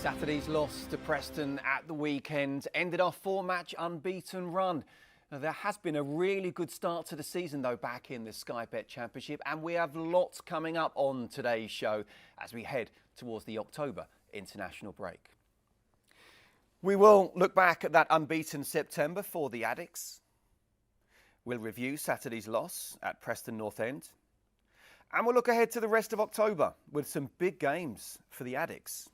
Saturday's loss to Preston at the weekend ended our four-match unbeaten run. Now, there has been a really good start to the season, though, back in the Sky Bet Championship, and we have lots coming up on today's show as we head towards the October international break. We will look back at that unbeaten September for the Addicks. We'll review Saturday's loss at Preston North End. And we'll look ahead to the rest of October with some big games for the Addicks.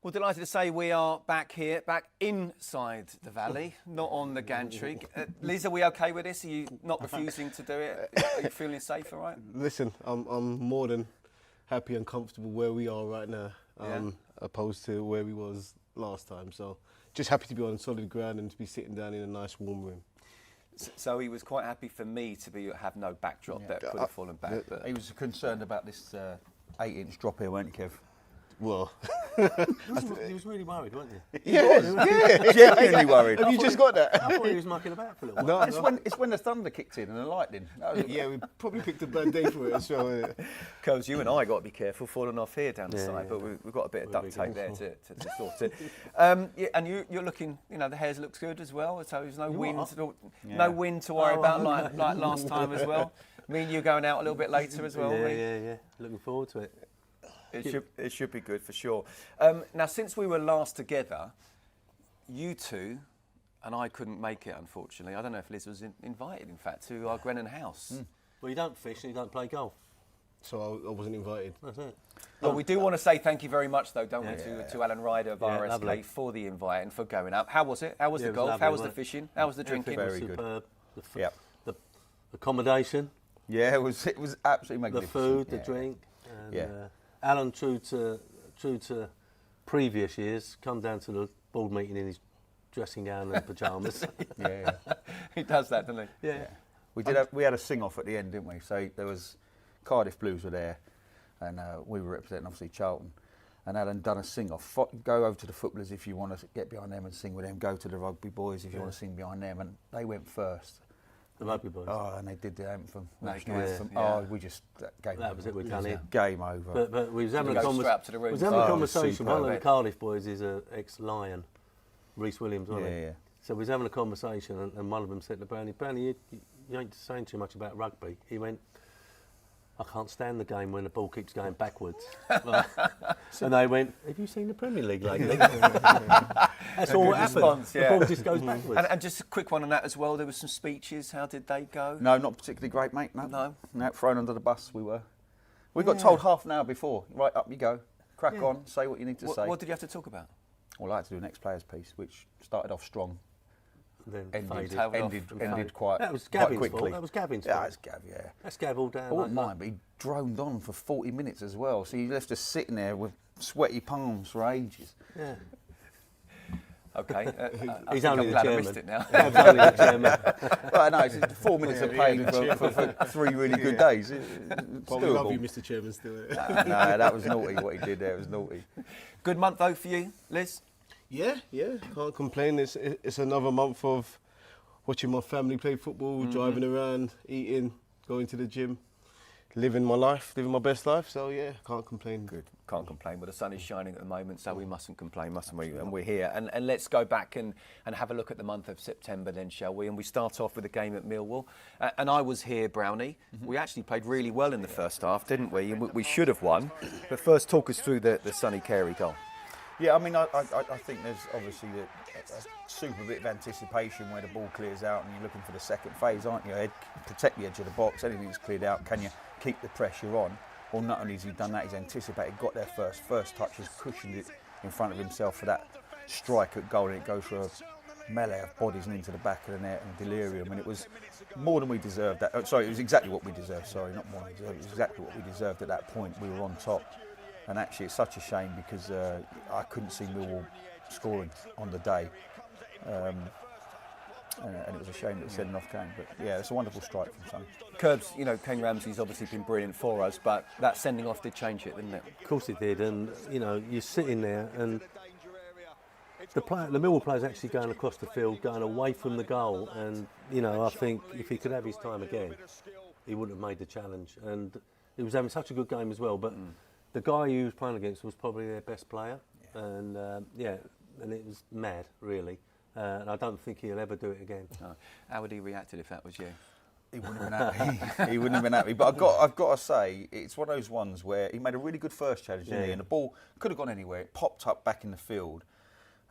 Well, delighted to say we are back here, back inside the valley, not on the gantry. Liz, are we okay with this? Are you not refusing to do it? Are you feeling safe, all right? Listen, I'm more than happy and comfortable where we are right now, opposed to where we was last time. So just happy to be on solid ground and to be sitting down in a nice warm room. So he was quite happy for me to have no backdrop that could have fallen back. But he was concerned about this 8-inch drop here, weren't you, Kev? Well, he was really worried, wasn't he? yeah, Genuinely worried. Have you just got that? I thought he was mucking about for a little while. It's when the thunder kicked in and the lightning. Yeah, we probably picked a bad day for it as well. Yeah. Coach, you and I got to be careful falling off here down the side, but we've got a bit of duct tape there to sort it. And you're looking, the hairs looks good as well, so there's no wind to worry about like last time as well. Me and you going out a little bit later as well. Yeah. Looking forward to it. It should be good for sure. Now, since we were last together, you two and I couldn't make it, unfortunately. I don't know if Liz was invited, in fact, to our Grennan house. Well, you don't fish and you don't play golf. So I wasn't invited. That's it. Well, we do want to say thank you very much, though, don't we, to Alan Ryder of RSK for the invite and for going up. How was it? How was the golf? Lovely, how was the fishing? How was the drinking? Very superb. good. The accommodation. Yeah, it was absolutely magnificent. The food, the drink. And, Alan, true to previous years, come down to the board meeting in his dressing gown and pyjamas. Yeah. He does that, doesn't he? Yeah. We had a sing-off at the end, didn't we? So there was Cardiff Blues were there, and we were representing obviously Charlton. And Alan done a sing-off. Go over to the footballers if you want to get behind them and sing with them. Go to the rugby boys if you want to sing behind them. And they went first. The rugby boys. Oh, and they did the anthem, national anthem. Yeah. Oh, we just game that over. was it. We done it. Game over. But we was having You a go straight up to the room. conversation. superb. One of the Cardiff boys is an ex-Lion, Rhys Williams, wasn't he? Yeah. So we was having a conversation, and one of them said to Brownie, you ain't saying too much about rugby. He went, I can't stand the game when the ball keeps going backwards. And they went, have you seen the Premier League lately? That's all that happens. The ball just goes backwards. And just a quick one on that as well. There were some speeches. How did they go? No, not particularly great, mate. No, thrown under the bus. We got told half an hour before. Right, up you go. Crack on. Say what you need to say. What did you have to talk about? Well, I had to do an ex-players piece, which started off strong. Then Ended quite That was quite Gavin's quickly. fault. That was Gavin's fault. Yeah, it's Gav, yeah. That's Gav all down. I wouldn't mind, but he droned on for 40 minutes as well. So he left us sitting there with sweaty palms for ages. Yeah. Okay. He's only I'm the glad I chairman. missed it now. Gav's only the chairman. Well, no, it's 4 minutes of pain for 3 really good days. It's But we love doable. you, Mr. Chairman, still. No, that was naughty. What he did there was naughty. Good month, though, for you, Liz? Yeah, can't complain. It's another month of watching my family play football, driving around, eating, going to the gym, living my life, living my best life. So yeah, can't complain. Good. Can't complain. Well, the sun is shining at the moment, so we mustn't complain, mustn't we? And we're here. And let's go back and have a look at the month of September then, shall we? And we start off with a game at Millwall. And I was here, Brownie. We actually played really well in the first half, didn't we? And we should have won. But first, talk us through the Sonny Carey goal. Yeah, I mean, I think there's obviously a super bit of anticipation where the ball clears out and you're looking for the second phase, aren't you? Protect the edge of the box, anything's cleared out, can you keep the pressure on? Well, not only has he done that, he's anticipated, got there first touch, has cushioned it in front of himself for that strike at goal, and it goes for a melee of bodies and into the back of the net and delirium, and it was more than we deserved. It was exactly what we deserved, not more than we deserved, it was exactly what we deserved at that point. We were on top. And actually, it's such a shame because I couldn't see Millwall scoring on the day. And it was a shame that the sending off came. But yeah, it's a wonderful strike from Sonny. Curbs, Kane Ramsey's obviously been brilliant for us, but that sending off did change it, didn't it? Of course it did. And, you're sitting there and the Millwall player's actually going across the field, going away from the goal. And, I think if he could have his time again, he wouldn't have made the challenge. And he was having such a good game as well. But the guy he was playing against was probably their best player, and and it was mad, really. And I don't think he'll ever do it again. No. How would he reacted if that was you? He wouldn't have been happy. He wouldn't have been happy. But I've got to say, it's one of those ones where he made a really good first challenge, didn't he? And the ball could have gone anywhere. It popped up back in the field.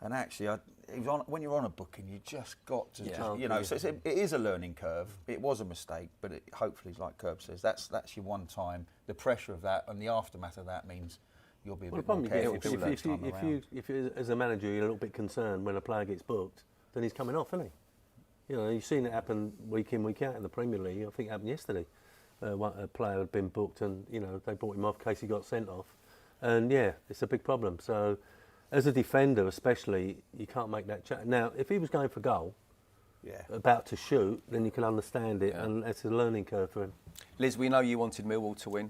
And actually, when you're on a booking, you just got to, So it is a learning curve. It was a mistake, but hopefully, like Curb says, that's your one time. The pressure of that and the aftermath of that means you'll be a bit more careful. If you, as a manager, you're a little bit concerned when a player gets booked, then he's coming off, isn't he? You know, you've seen it happen week in, week out in the Premier League. I think it happened yesterday. A player had been booked and, they brought him off in case he got sent off. And, it's a big problem. So, as a defender especially, you can't make that change. Now, if he was going for goal, about to shoot, then you can understand it, and it's a learning curve for him. Liz, we know you wanted Millwall to win.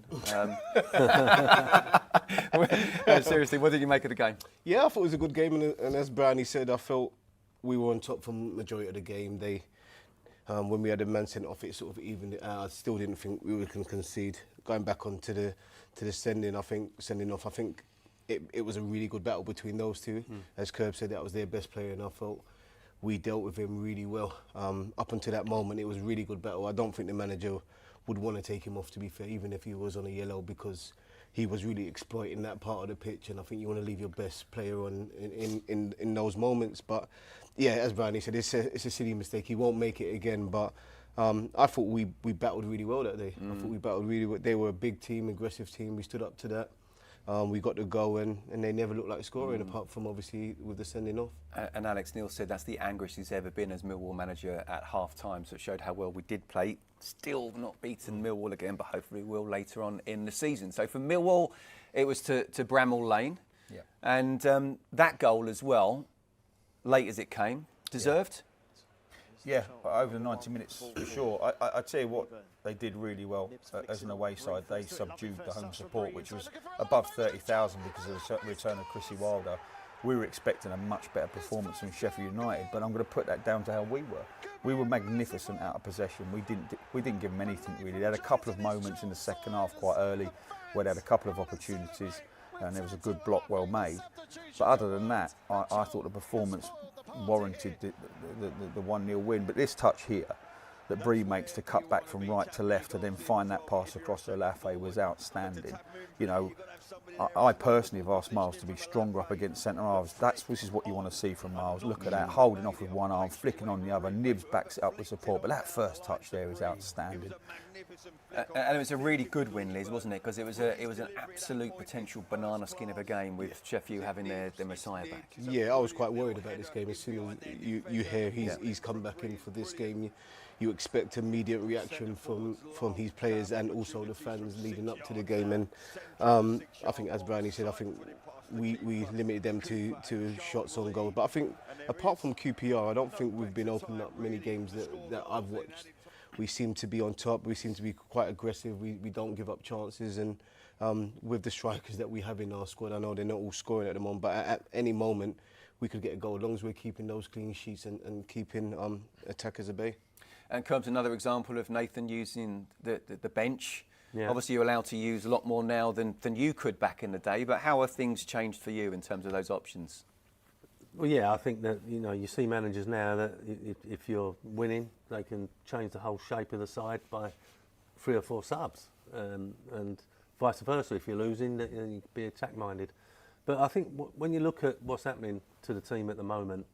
Seriously, what did you make of the game? Yeah, I thought it was a good game, and as Brownie said, I felt we were on top for the majority of the game. When we had a man sent off, it sort of evened it out. I still didn't think we could concede. Going back on to the sending off, I think it was a really good battle between those two. As Curb said, that was their best player, and I felt we dealt with him really well. Up until that moment, it was a really good battle. I don't think the manager would want to take him off, to be fair, even if he was on a yellow, because he was really exploiting that part of the pitch, and I think you want to leave your best player on in those moments. But yeah, as Brownie said, it's a silly mistake. He won't make it again, but I thought we battled really well that day. I thought we battled really well. They were a big team, aggressive team. We stood up to that. We got the goal, and they never looked like scoring, apart from obviously with the sending off. And Alex Neil said that's the angriest he's ever been as Millwall manager at half-time, so it showed how well we did play. Still not beaten Millwall again, but hopefully we will later on in the season. So for Millwall, it was to Bramall Lane. Yeah. And that goal as well, late as it came, deserved? Yeah, over the 90 minutes for sure. I tell you what, they did really well as an away side. They subdued the home support, which was above 30,000 because of the return of Chrissy Wilder. We were expecting a much better performance from Sheffield United, but I'm going to put that down to how we were. We were magnificent out of possession. We didn't give them anything really. They had a couple of moments in the second half quite early where they had a couple of opportunities and there was a good block well made. But other than that, I thought the performance warranted the 1-0 win. But this touch here that Bree makes to cut back from right to left and then find that pass across to Lafay was outstanding. I personally have asked Miles to be stronger up against centre halves. This is what you want to see from Miles. Look at that, holding off with one arm, flicking on the other. Nibs backs it up with support, but that first touch there is outstanding. And it was a really good win, Liz, wasn't it? Because it was an absolute potential banana skin of a game with Sheffield having their Messiah back. Yeah, I was quite worried about this game. As soon as you hear he's come back in for this game, you expect immediate reaction from his players and also the fans leading up to the game. And I think, as Brownie said, I think we limited them to shots on goal. But I think, apart from QPR, I don't think we've been opening up many games that I've watched. We seem to be on top. We seem to be quite aggressive. We don't give up chances. And with the strikers that we have in our squad, I know they're not all scoring at the moment, but at any moment we could get a goal as long as we're keeping those clean sheets and keeping attackers at bay. And comes another example of Nathan using the bench. Yeah. Obviously, you're allowed to use a lot more now than you could back in the day. But how have things changed for you in terms of those options? Well, yeah, I think that you see managers now that if you're winning, they can change the whole shape of the side by 3 or 4 subs, and vice versa. If you're losing, you can be attack-minded. But I think when you look at what's happening to the team at the moment,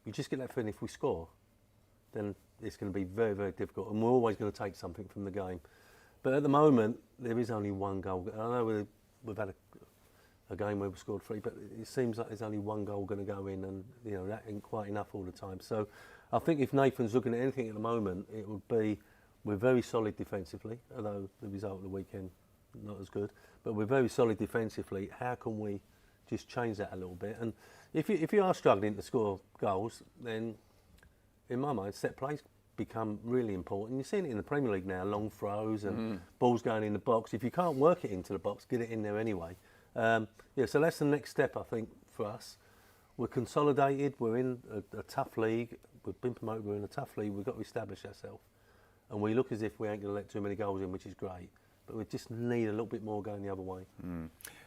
you just get that feeling if we score, then it's going to be very, very difficult, and we're always going to take something from the game. But at the moment, there is only one goal. I know we've had a game where we scored 3, but it seems like there's only one goal going to go in, and that ain't quite enough all the time. So I think if Nathan's looking at anything at the moment, it would be we're very solid defensively, although the result of the weekend not as good. But we're very solid defensively. How can we just change that a little bit? And if you are struggling to score goals, then in my mind, set plays become really important. You're seeing it in the Premier League now, long throws and balls going in the box. If you can't work it into the box, get it in there anyway. So that's the next step, I think, for us. We're consolidated, we're in a tough league, we've been promoted, we're in a tough league, we've got to establish ourselves. And we look as if we ain't going to let too many goals in, which is great. but we just need a little bit more going the other way.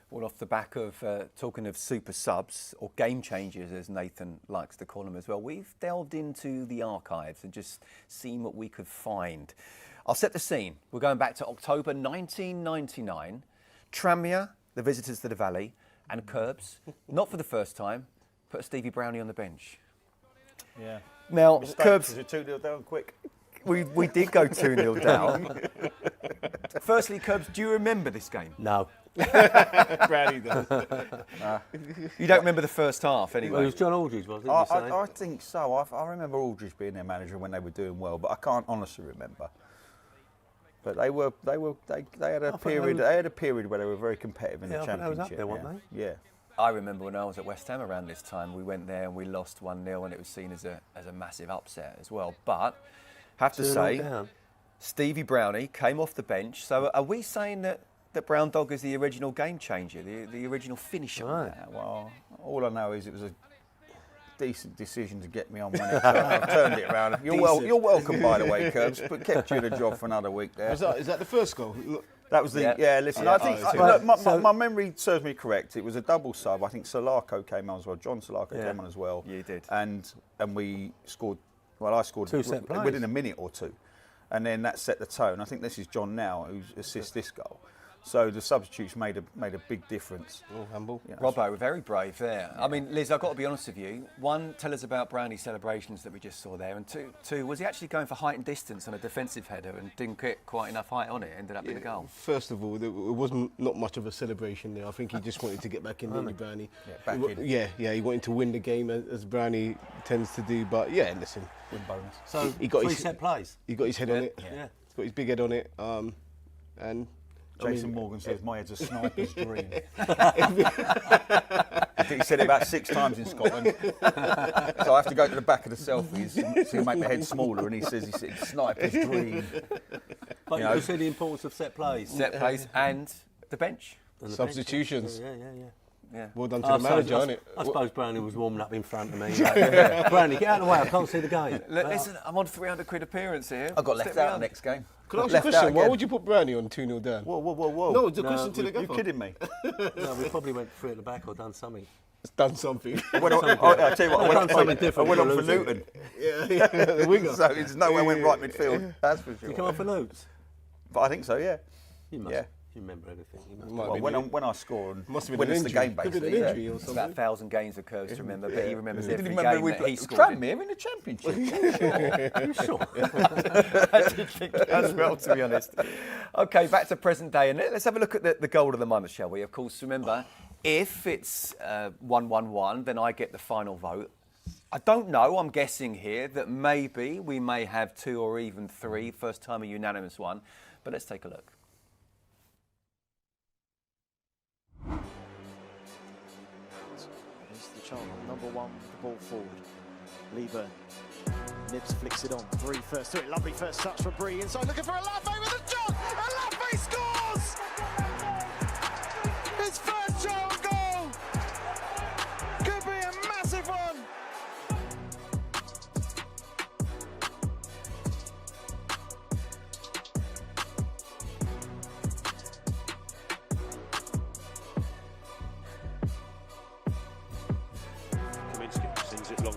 Well, off the back of talking of super subs, or game changers as Nathan likes to call them as well, we've delved into the archives and just seen what we could find. I'll set the scene. We're going back to October 1999. Tranmere, the visitors to the Valley, and Curbs, not for the first time, put Stevie Brownie on the bench. Yeah. Now, Mistake, Curbs, is it 2-0 down quick? we did go 2-0 down. Firstly, Curbs, do you remember this game? No. Brownie does. You don't remember the first half, Well, it anyway. was John Aldridge, wasn't it? I think so. I remember Aldridge being their manager when they were doing well, but I can't honestly remember. But they had a period. They had a period where they were very competitive in the I think they was championship. up there, weren't Yeah. I remember when I was at West Ham around this time, we went there and we lost 1-0 and it was seen as a massive upset as well. But, have to 2-0 say, down. Stevie Brownie came off the bench. So are we saying that Brown Dog is the original game changer, the original finisher? Right. Yeah, well, all I know is it was a decent decision to get me on when I've turned it around. You're welcome, by the way, Curbs, but kept you in a job for another week there. Is that the first goal? That was the listen. Yeah, I think so- my memory serves me correct. It was a double sub. I think Solako came on as well. John Solako came on as well. Yeah, he did. And we scored. Well, I scored 2 set plays. within a minute or two, and then that set the tone. I think this is John now who assists this goal. So the substitutes made a big difference. Oh, humble. You know, Robbo, very brave there. I mean, Liz, I've got to be honest with you. One, tell us about Brownie's celebrations that we just saw there. And two, was he actually going for height and distance on a defensive header and didn't get quite enough height on it, ended up in a goal? First of all, it wasn't not much of a celebration there. I think he just wanted to get back in, didn't he, Brownie? back in. Yeah, he wanted to win the game as Brownie tends to do. But yeah, listen, win bonus. So, he got 3 his set plays. he got his head on it. Yeah. He's got his big head on it. And Jason Morgan says my head's a sniper's dream. I think he said it about 6 times in Scotland. So I have to go to the back of the selfies to make my head smaller, and he says sniper's dream. But you see the importance of set plays. Set plays and the bench. And the substitutions. bench. Yeah. Well done to the manager, isn't it? I suppose Brownie was warming up in front of me. Brownie, get out of the way, I can't see the game. Listen, I'm on £300 appearance here. I got left out the next game. Can I ask you a question? Why would you put Brownie on 2-0 down? Whoa. No, it's a question to the gaffer. You're kidding me. No, we probably went 3 at the back or done something. It's done something. I tell you what, I went on for losing. Luton. Yeah, the winger. So there's no way I went right midfield, that's for sure. You come on for Lutz? But I think so, yeah. You must. Yeah. You remember everything. You must. Might Well, have been when I score and Must have win been us an the injury. game, Could have been basically. an injury or It's something. about 1,000 games of Curves to remember, but he remembers every Didn't game remember we that he played scored. in. Tranmere in the championship. You sure? I did think that as well, to be honest. OK, back to present day. And let's have a look at the goal of the month, shall we? Of course, remember, if it's 1-1-1, then I get the final vote. I don't know, I'm guessing here, that maybe we may have 2 or even 3, first time a unanimous one. But let's take a look. Here's the Charlton, number 1 with the ball forward. Lieber, Nibs flicks it on. Bree first to it, lovely first touch for Bree. Inside looking for Alafe with a shot! Alafe scores! His first Charlton goal! Could be a massive one! Sends it long,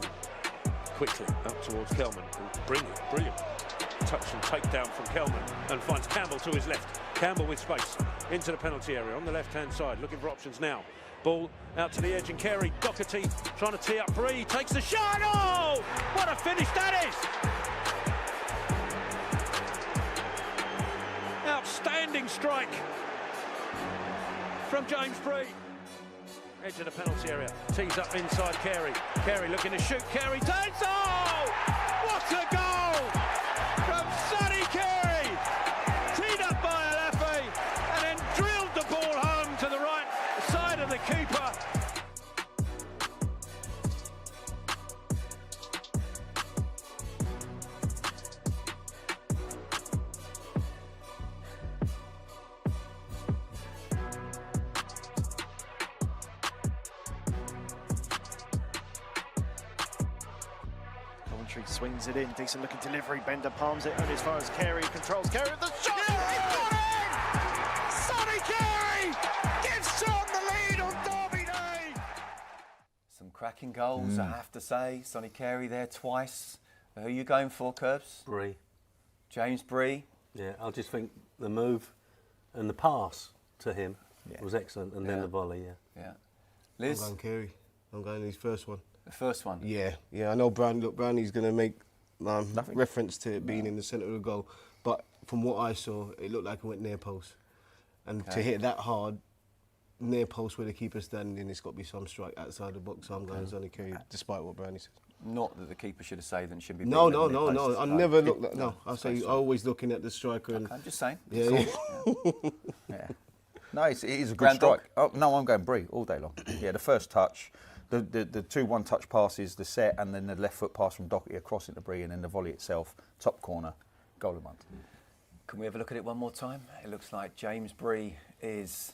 quickly up towards Kelman. And brilliant touch and takedown from Kelman, and finds Campbell to his left. Campbell with space into the penalty area on the left-hand side, looking for options now. Ball out to the edge, and Carey, Doherty trying to tee up Bree, takes the shot. Oh, what a finish that is! Outstanding strike from James Bree. Edge of the penalty area, tees up inside Carey. Carey looking to shoot, Carey takes, oh! What a goal from Sonny Carey! Teed up by Alafe and then drilled the ball home to the right side of the keeper. Swings it in, decent looking delivery, Bender palms it only as far as Carey, controls Carey with the shot! He's got it! striking goals, I have to say. Sonny Carey there twice. Who are you going for, Curbs? Bree. James Bree. Yeah, I just think the move and the pass to him was excellent, and then the volley. Yeah. Liz? I'm going Carey. I'm going his first one. The first one? Yeah. I know Brownie's going to make reference to it being in the centre of the goal, but from what I saw, it looked like it went near post. And to hit that hard, near post where the keeper's standing, it's got to be some strike outside the box. So I'm going Sonny Carey, despite what Brownie says. Not that the keeper should have saved and should be. No. I never looked at. No, I say always looking at the striker. And I'm just saying. Yeah. No, it is a good strike. Oh, no, I'm going Bree all day long. Yeah, the first touch, the 2-1 touch passes, the set, and then the left foot pass from Doherty across into Bree, and then the volley itself, top corner, goal of the month. Can we have a look at it one more time? It looks like James Bree is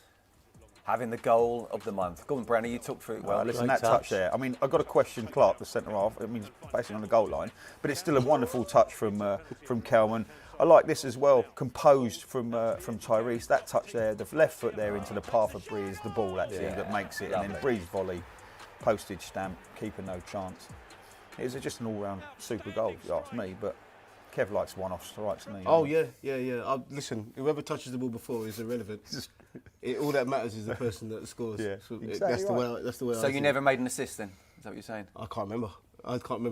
having the goal of the month. Go on, Brownie, you talked through it well. Listen, that touch there. I mean, I've got to question Clark, the centre half. I mean, he's basically on the goal line, but it's still a wonderful touch from Kelman. I like this as well, composed from Tyrese. That touch there, the left foot there into the path of Bree is the ball actually that makes it, and then Bree's volley, postage stamp, keeper no chance. It was just an all-round super goal, if you ask me. But Kev likes one-offs, strikes me. Oh yeah. Listen, whoever touches the ball before is irrelevant. All that matters is the person that scores. Yeah, so exactly that's the way. So you never made an assist then? Is that what you're saying? I can't remember.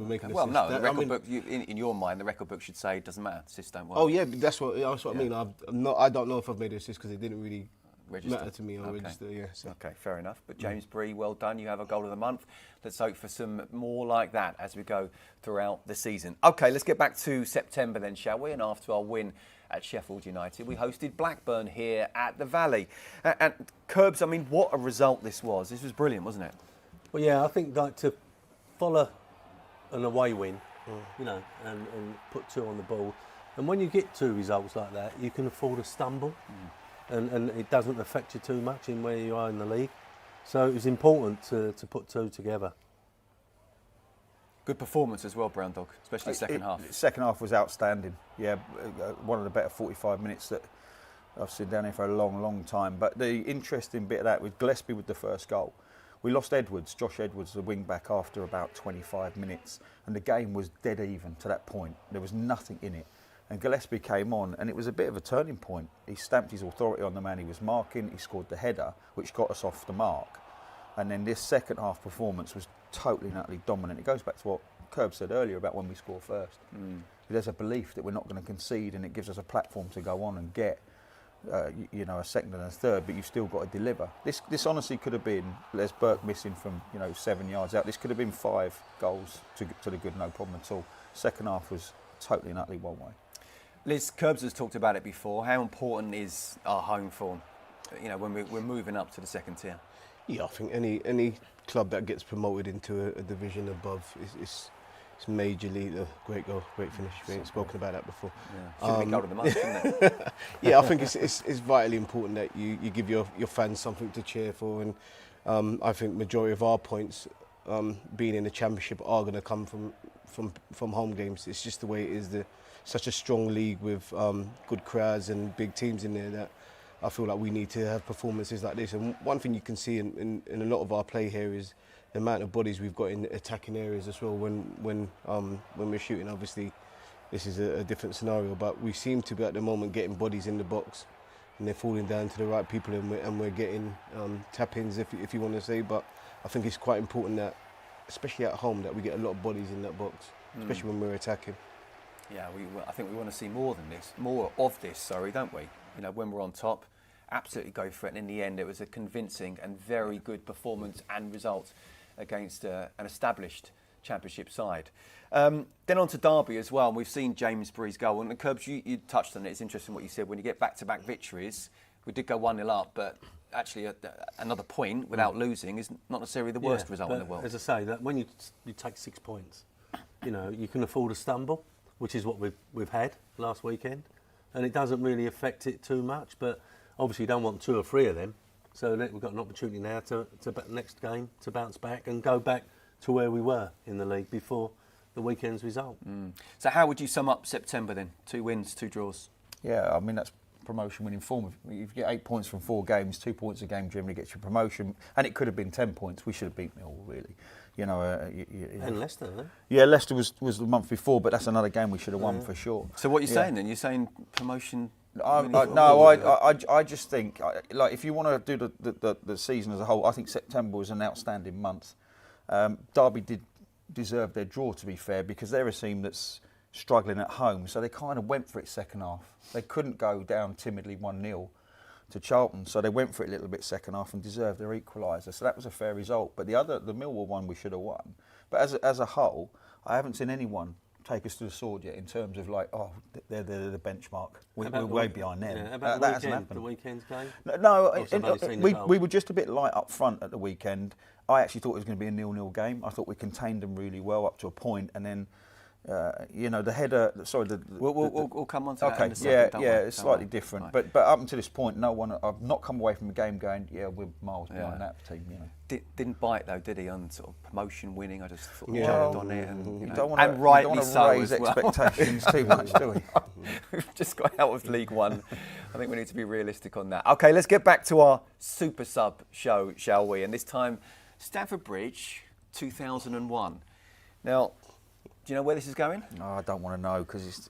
making well, assist. no, the record book. In your mind, the record book should say it doesn't matter. Assists don't work. Oh yeah, that's what I mean. I don't know if I've made an assist because it didn't really Register. matter to me or register. Yeah. So. Okay, fair enough. But James Bree, well done. You have a goal of the month. Let's hope for some more like that as we go throughout the season. Okay, let's get back to September then, shall we? And after our win at Sheffield United, we hosted Blackburn here at the Valley. And Curbs, I mean, what a result this was. This was brilliant, wasn't it? Well, yeah, I think like to follow an away win, you know, and put 2 on the board. And when you get 2 results like that, you can afford to stumble. And it doesn't affect you too much in where you are in the league. So it was important to put 2 together. Good performance as well, Brown Dog, especially second half. Second half was outstanding. Yeah, one of the better 45 minutes that I've seen down here for a long, long time. But the interesting bit of that with Gillespie with the first goal. We lost Edwards, Josh Edwards, the wing back, after about 25 minutes. And the game was dead even to that point. There was nothing in it. And Gillespie came on, and it was a bit of a turning point. He stamped his authority on the man he was marking. He scored the header, which got us off the mark. And then this second half performance was totally and utterly dominant. It goes back to what Curb said earlier about when we score first. There's a belief that we're not going to concede, and it gives us a platform to go on and get, a second and a third. But you've still got to deliver. This honestly could have been, Les Burke missing from 7 yards out. This could have been 5 goals to the good, no problem at all. Second half was totally and utterly one way. Liz, Curbs has talked about it before. How important is our home form? When we're moving up to the second tier. Yeah, I think any club that gets promoted into a division above is majorly a great goal, great finish. We ain't spoken about that before. Yeah. Should have been goal of the month, shouldn't it? Yeah, I think it's vitally important that you give your fans something to cheer for, and I think majority of our points being in the Championship are going to come from home games. It's just the way it is. Such a strong league with good crowds and big teams in there that I feel like we need to have performances like this. And one thing you can see in a lot of our play here is the amount of bodies we've got in attacking areas as well. When we're shooting, obviously this is a different scenario, but we seem to be at the moment getting bodies in the box, and they're falling down to the right people, and we're getting tap-ins, if you want to say. But I think it's quite important that, especially at home, that we get a lot of bodies in that box, especially when we're attacking. Yeah, I think we want to see more of this, don't we? When we're on top, absolutely go for it. And in the end, it was a convincing and very good performance and result against an established Championship side. Then on to Derby as well. And we've seen James Bree's goal. And Curbs, you touched on it. It's interesting what you said. When you get back-to-back victories, we did go 1-0 up, but actually another point without losing is not necessarily the worst result in the world. As I say, that when you take 6 points, you can afford to stumble, which is what we've had last weekend, and it doesn't really affect it too much. But obviously, you don't want 2 or 3 of them. So we've got an opportunity now to next game to bounce back and go back to where we were in the league before the weekend's result. So how would you sum up September then? 2 wins, 2 draws. Yeah, I mean that's promotion winning form. If you get 8 points from 4 games, 2 points a game generally gets you promotion, and it could have been 10 points. We should have beat Millwall really. you know, And Leicester, eh? yeah, Leicester was the month before, but that's another game we should have won for sure. So what are you saying then? You're saying promotion? I just think, like, if you want to do the season as a whole, I think September was an outstanding month. Derby did deserve their draw, to be fair, because they're a team that's struggling at home, so they kind of went for it second half. They couldn't go down timidly 1-0 to Charlton, so they went for it a little bit second half and deserved their equaliser. So that was a fair result. But the Millwall one, we should have won. But as a whole, I haven't seen anyone take us to the sword yet in terms of like, oh, they're the benchmark. We're way behind them. Yeah, about that hasn't happened. The weekend's game? We were just a bit light up front at the weekend. I actually thought it was going to be a 0-0 game. I thought we contained them really well up to a point, and then you know, the header. Sorry, we'll come on to that. Okay, in a second, it's slightly different. Right. But up until this point, no one. I've not come away from the game going, yeah, we're miles behind that team. You know, didn't bite though, did he? On sort of promotion winning, I just thought Yeah. jumped on it, and you know, don't want to and rightly so raise as well. expectations too much, do we? We've just got out of League One. I think we need to be realistic on that. Okay, let's get back to our Super Sub show, shall we? And this time, Stamford Bridge, 2001. Now, do you know where this is going? No, I don't want to know because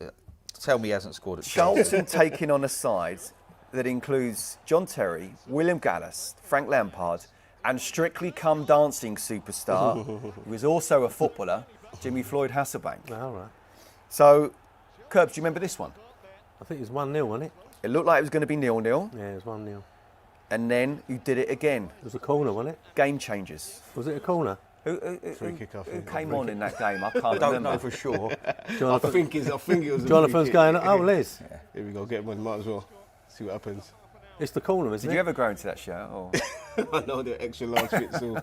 tell me he hasn't scored at Charlton taking on a side that includes John Terry, William Gallas, Frank Lampard, and Strictly Come Dancing superstar, who is also a footballer, Jimmy Floyd Hasselbank. All right. So, Curbs, do you remember this one? I think it was 1-0, wasn't it? It looked like it was going to be 0-0, Yeah, it was 1-0. and then you did it again. It was a corner, wasn't it? Game changers. Was it a corner? Who kick, I think. came on in that game? I can't I don't remember. know for sure. I think it was. Jonathan's going, oh, Liz. Here we go. Get one. Might as well see what happens. It's the corner, isn't Did it? you ever grow into that shirt? Or? I know the extra large fit, so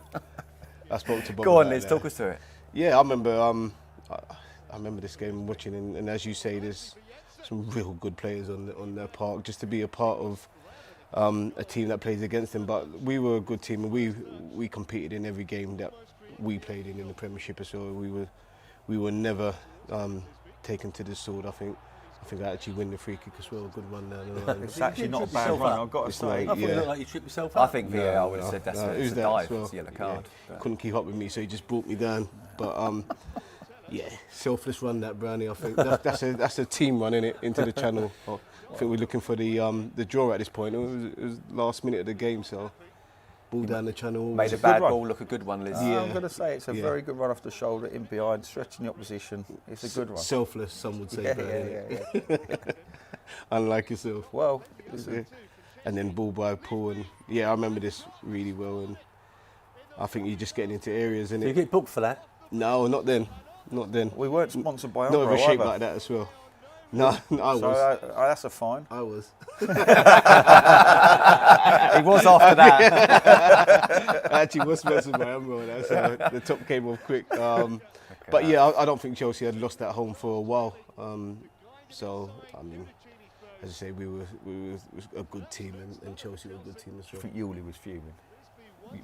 I spoke to Bob. Go on, about Liz. that. Talk us through it. Yeah, I remember. I remember this game watching, and as you say, there's some real good players on their park. Just to be a part of a team that plays against them, but we were a good team, and we competed in every game that we played in the Premiership as well. We were never taken to the sword. I think I actually win the free kick as well. Good run there. It's actually not a bad run, I've got to say. I thought it looked like you tripped yourself up. I think VAR would have said that's a who's that dive, as well? it's a yellow card. Yeah. Couldn't keep up with me, so he just brought me down. But yeah, selfless run that Brownie. I think that's a team run, innit, into the channel. I think we're looking for the draw at this point. It was last minute of the game, so ball down the channel. Made a good bad run. ball look a good one, Liz. I'm going to say it's a very good run off the shoulder, in behind, stretching the opposition. It's a good run. Selfless, some would say. Yeah. Unlike yourself. Well, Yeah. And then ball by Paul, and yeah, I remember this really well. And I think you're just getting into areas, Did you innit? get booked for that? No, not then. we weren't sponsored by Not of Archival a shape either. like that as well. No, I was. So that's a fine. I was. He was after that. I actually was sponsored by Amro, that's the top came off quick. But yeah, I don't think Chelsea had lost at home for a while. So I mean, as I say, we were a good team, and Chelsea were a good team as I well. think Yuli was fuming.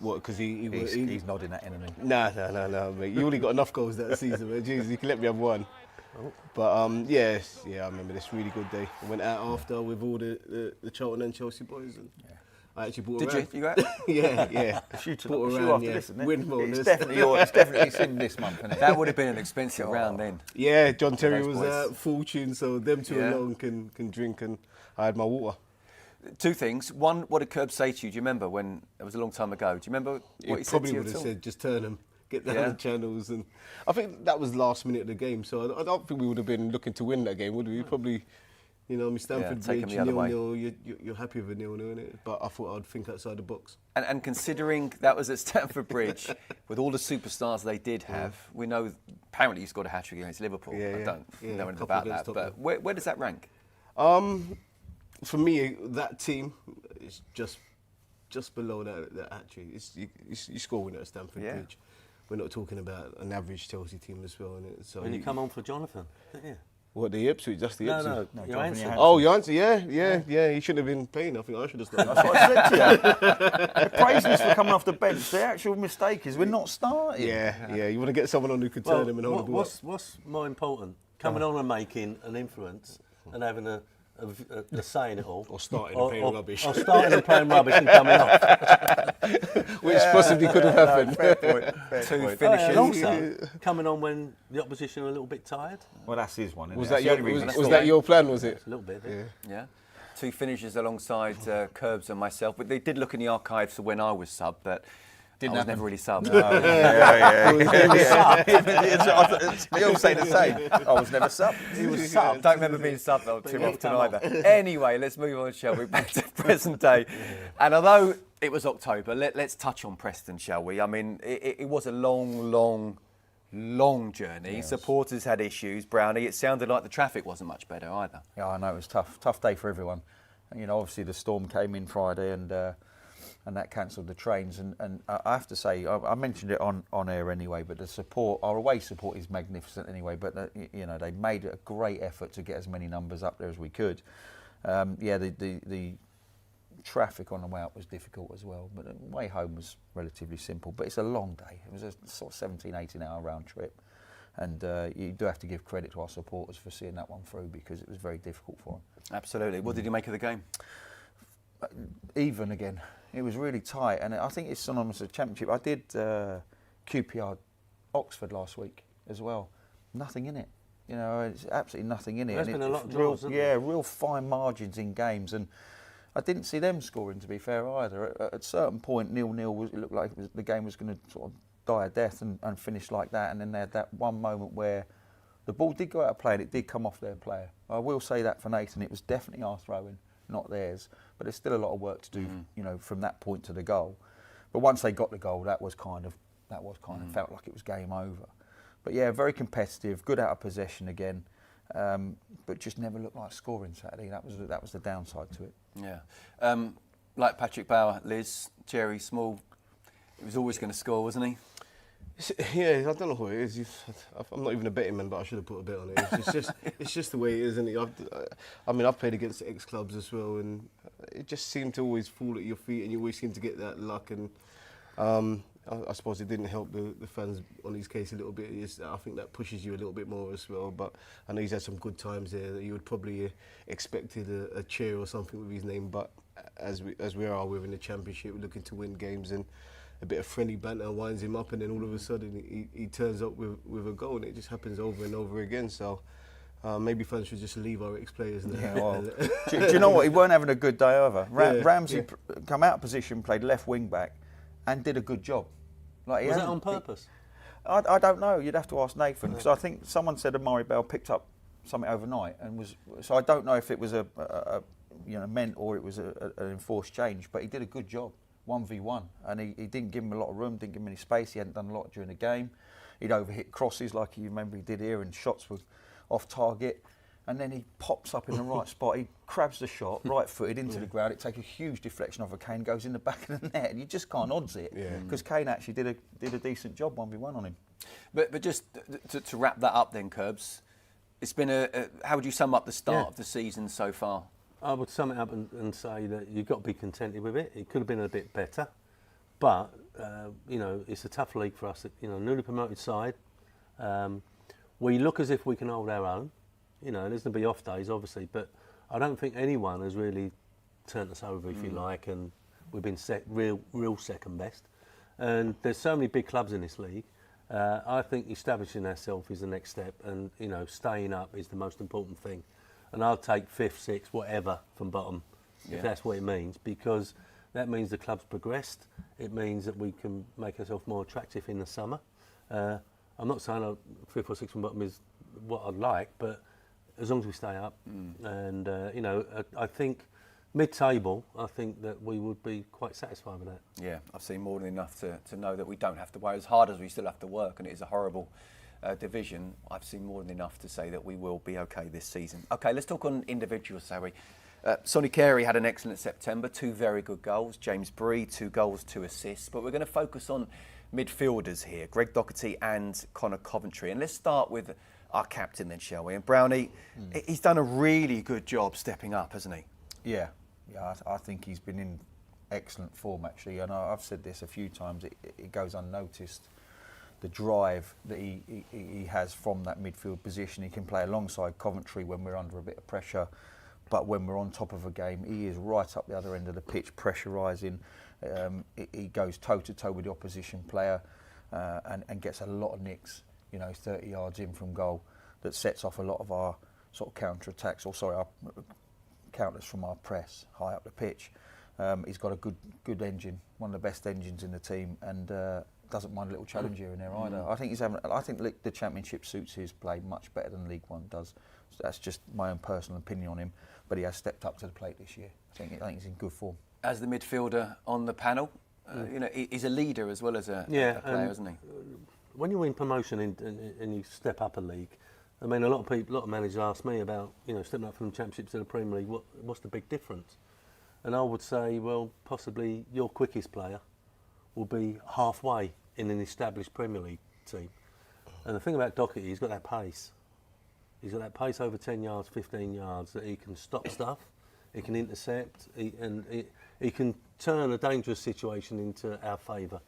What? Because He's nodding at enemy. Nah, mate. You only got enough goals that season, man. Jesus, you can let me have one. But yeah, I remember this really good day. I went out after with all the Charlton and Chelsea boys, and I actually bought. Did you go out? Yeah. Bought around, after this, isn't it? Windmill, It's definitely seen this month, isn't it? That would have been an expensive round then. Yeah, John Terry Those was boys. full tune, so them two Yeah. alone can drink, and I had my water. Two things. One, what did Curb say to you? Do you remember when, it was a long time ago, do you remember what he said Probably to you would at have all? said, just turn them, get down Yeah. the channels, and I think that was last minute of the game, so I don't think we would have been looking to win that game, would we? Probably, Stamford take 'em Bridge, the other way. 0-0, you're happy with a 0-0, innit? But I thought I'd think outside the box. And considering that was at Stamford Bridge, with all the superstars they did have, we know apparently you scored a hat-trick against Liverpool. I don't know anything couple about against that, but Tottenham. where does that rank? For me, that team is just below that hat-trick. You score winner at Stamford Yeah. Bridge. We're not talking about an average Chelsea team as well, innit? So When you come on for Jonathan, didn't you? What, the Ipswich? Just the Ipswich? No, your Jonathan answer. Johansson. Oh, your answer? Yeah. He shouldn't have been playing. I think I should have started. That's what I said to you. Praising us for coming off the bench. The actual mistake is we're not starting. Yeah. You want to get someone on who could turn him and hold the ball. What's more important? Coming on and making an influence and having a of saying it all. Or starting and playing rubbish. Or starting and playing rubbish and coming off. Which possibly could have happened. Fair point. Two finishes. And also, coming on when the opposition are a little bit tired. Well, that's his one. Isn't Was it? that That's the your only reason. was that your plan? Was it? A little bit. Yeah. Yeah. Two finishes alongside Curbs and myself. But they did look in the archives for when I was sub, but I was never really subbed. We all say the same. I was never sub. He was subbed. Don't remember being subbed though too often either. Anyway, let's move on, shall we? Back to present day. And although it was October, let's touch on Preston, shall we? I mean, it was a long journey. Yes. Supporters had issues. Brownie, it sounded like the traffic wasn't much better either. Yeah, I know, it was tough day for everyone. And, obviously the storm came in Friday and that cancelled the trains. And I have to say, I mentioned it on air anyway, but the support, our away support is magnificent anyway. But they made a great effort to get as many numbers up there as we could. The traffic on the way up was difficult as well, but the way home was relatively simple. But it's a long day. It was a sort of 17-18 hour round trip, and you do have to give credit to our supporters for seeing that one through, because it was very difficult for them. Absolutely. What did you make of the game? Even again, it was really tight, and I think it's synonymous with Championship. I did QPR Oxford last week as well. Nothing in it. It's absolutely nothing in it. There's been a lot of draws, hasn't there? real fine margins in games, and I didn't see them scoring, to be fair, either. At a certain point, 0-0, it looked like the game was going to sort of die a death and finish like that. And then they had that one moment where the ball did go out of play and it did come off their player. I will say that for Nathan, it was definitely our throwing, not theirs. But there's still a lot of work to do, from that point to the goal. But once they got the goal, that was kind of felt like it was game over. But yeah, very competitive, good out of possession again. But just never looked like scoring Saturday. That was the downside to it. Yeah. Like Patrick Bauer, Liz, Jerry Small, he was always going to score, wasn't he? Yeah, I don't know who it is. I'm not even a betting man, but I should have put a bet on it. It's just the way it is, isn't it? I've played against ex-clubs as well, and it just seemed to always fall at your feet, and you always seem to get that luck. And I suppose it didn't help the fans on his case a little bit. I think that pushes you a little bit more as well. But I know he's had some good times there that you would probably expected a cheer or something with his name. But as we're in the Championship, we're looking to win games, and a bit of friendly banter winds him up, and then all of a sudden he turns up with a goal, and it just happens over and over again. So maybe fans should just leave our ex-players now. Yeah, well, do you know what? He weren't having a good day either. Ramsey come out of position, played left wing back, and did a good job. Was that on purpose? I don't know. You'd have to ask Nathan, because I think someone said Amari Bell picked up something overnight, and was. So I don't know if it was meant or it was an enforced change, but he did a good job. 1v1, and he didn't give him a lot of room, didn't give him any space. He hadn't done a lot during the game. He'd overhit crosses like you remember he did here, and shots were off target. And then he pops up in the right spot. He crabs the shot, right-footed into the ground. It takes a huge deflection off of Kane, goes in the back of the net, and you just can't odds it, because Kane actually did a decent job 1v1 on him. But just to wrap that up then, Curbs, it's been how would you sum up the start of the season so far? I would sum it up and say that you've got to be contented with it. It could have been a bit better, but it's a tough league for us. Newly promoted side. We look as if we can hold our own. There's going to be off days, obviously, but I don't think anyone has really turned us over, if you like, and we've been real second best. And there's so many big clubs in this league. I think establishing ourselves is the next step, and staying up is the most important thing. And I'll take 5th, 6th, whatever from bottom, if that's what it means, because that means the club's progressed. It means that we can make ourselves more attractive in the summer. I'm not saying 5th or 6th from bottom is what I'd like, but as long as we stay up, and I think mid-table, I think that we would be quite satisfied with that. Yeah, I've seen more than enough to know that we don't have to worry. As hard as we still have to work, and it is a horrible division, I've seen more than enough to say that we will be okay this season. Okay, let's talk on individuals, Sarri. Sonny Carey had an excellent September, 2 very good goals. James Bree, 2 goals, 2 assists. But we're going to focus on midfielders here, Greg Docherty and Connor Coventry. And let's start with our captain then, shall we? And Brownie, he's done a really good job stepping up, hasn't he? Yeah, I think he's been in excellent form, actually. And I've said this a few times, it goes unnoticed. The drive that he has from that midfield position. He can play alongside Coventry when we're under a bit of pressure, but when we're on top of a game, he is right up the other end of the pitch, pressurising. He goes toe-to-toe with the opposition player and gets a lot of nicks, 30 yards in from goal, that sets off a lot of our sort of counter-attacks, our counters from our press high up the pitch. He's got a good engine, one of the best engines in the team, and doesn't mind a little challenge here and there either. I think the Championship suits his play much better than League One does. So that's just my own personal opinion on him, but he has stepped up to the plate this year. I think he's in good form. As the midfielder on the panel, he's a leader as well as a player, isn't he? When you win promotion and you step up a league, I mean, a lot of managers ask me about, stepping up from the Championship to the Premier League. What's the big difference? And I would say, well, possibly your quickest player will be halfway in an established Premier League team. And the thing about Doherty, he's got that pace. He's got that pace over 10 yards, 15 yards, that he can stop stuff, he can intercept, he can turn a dangerous situation into our favour.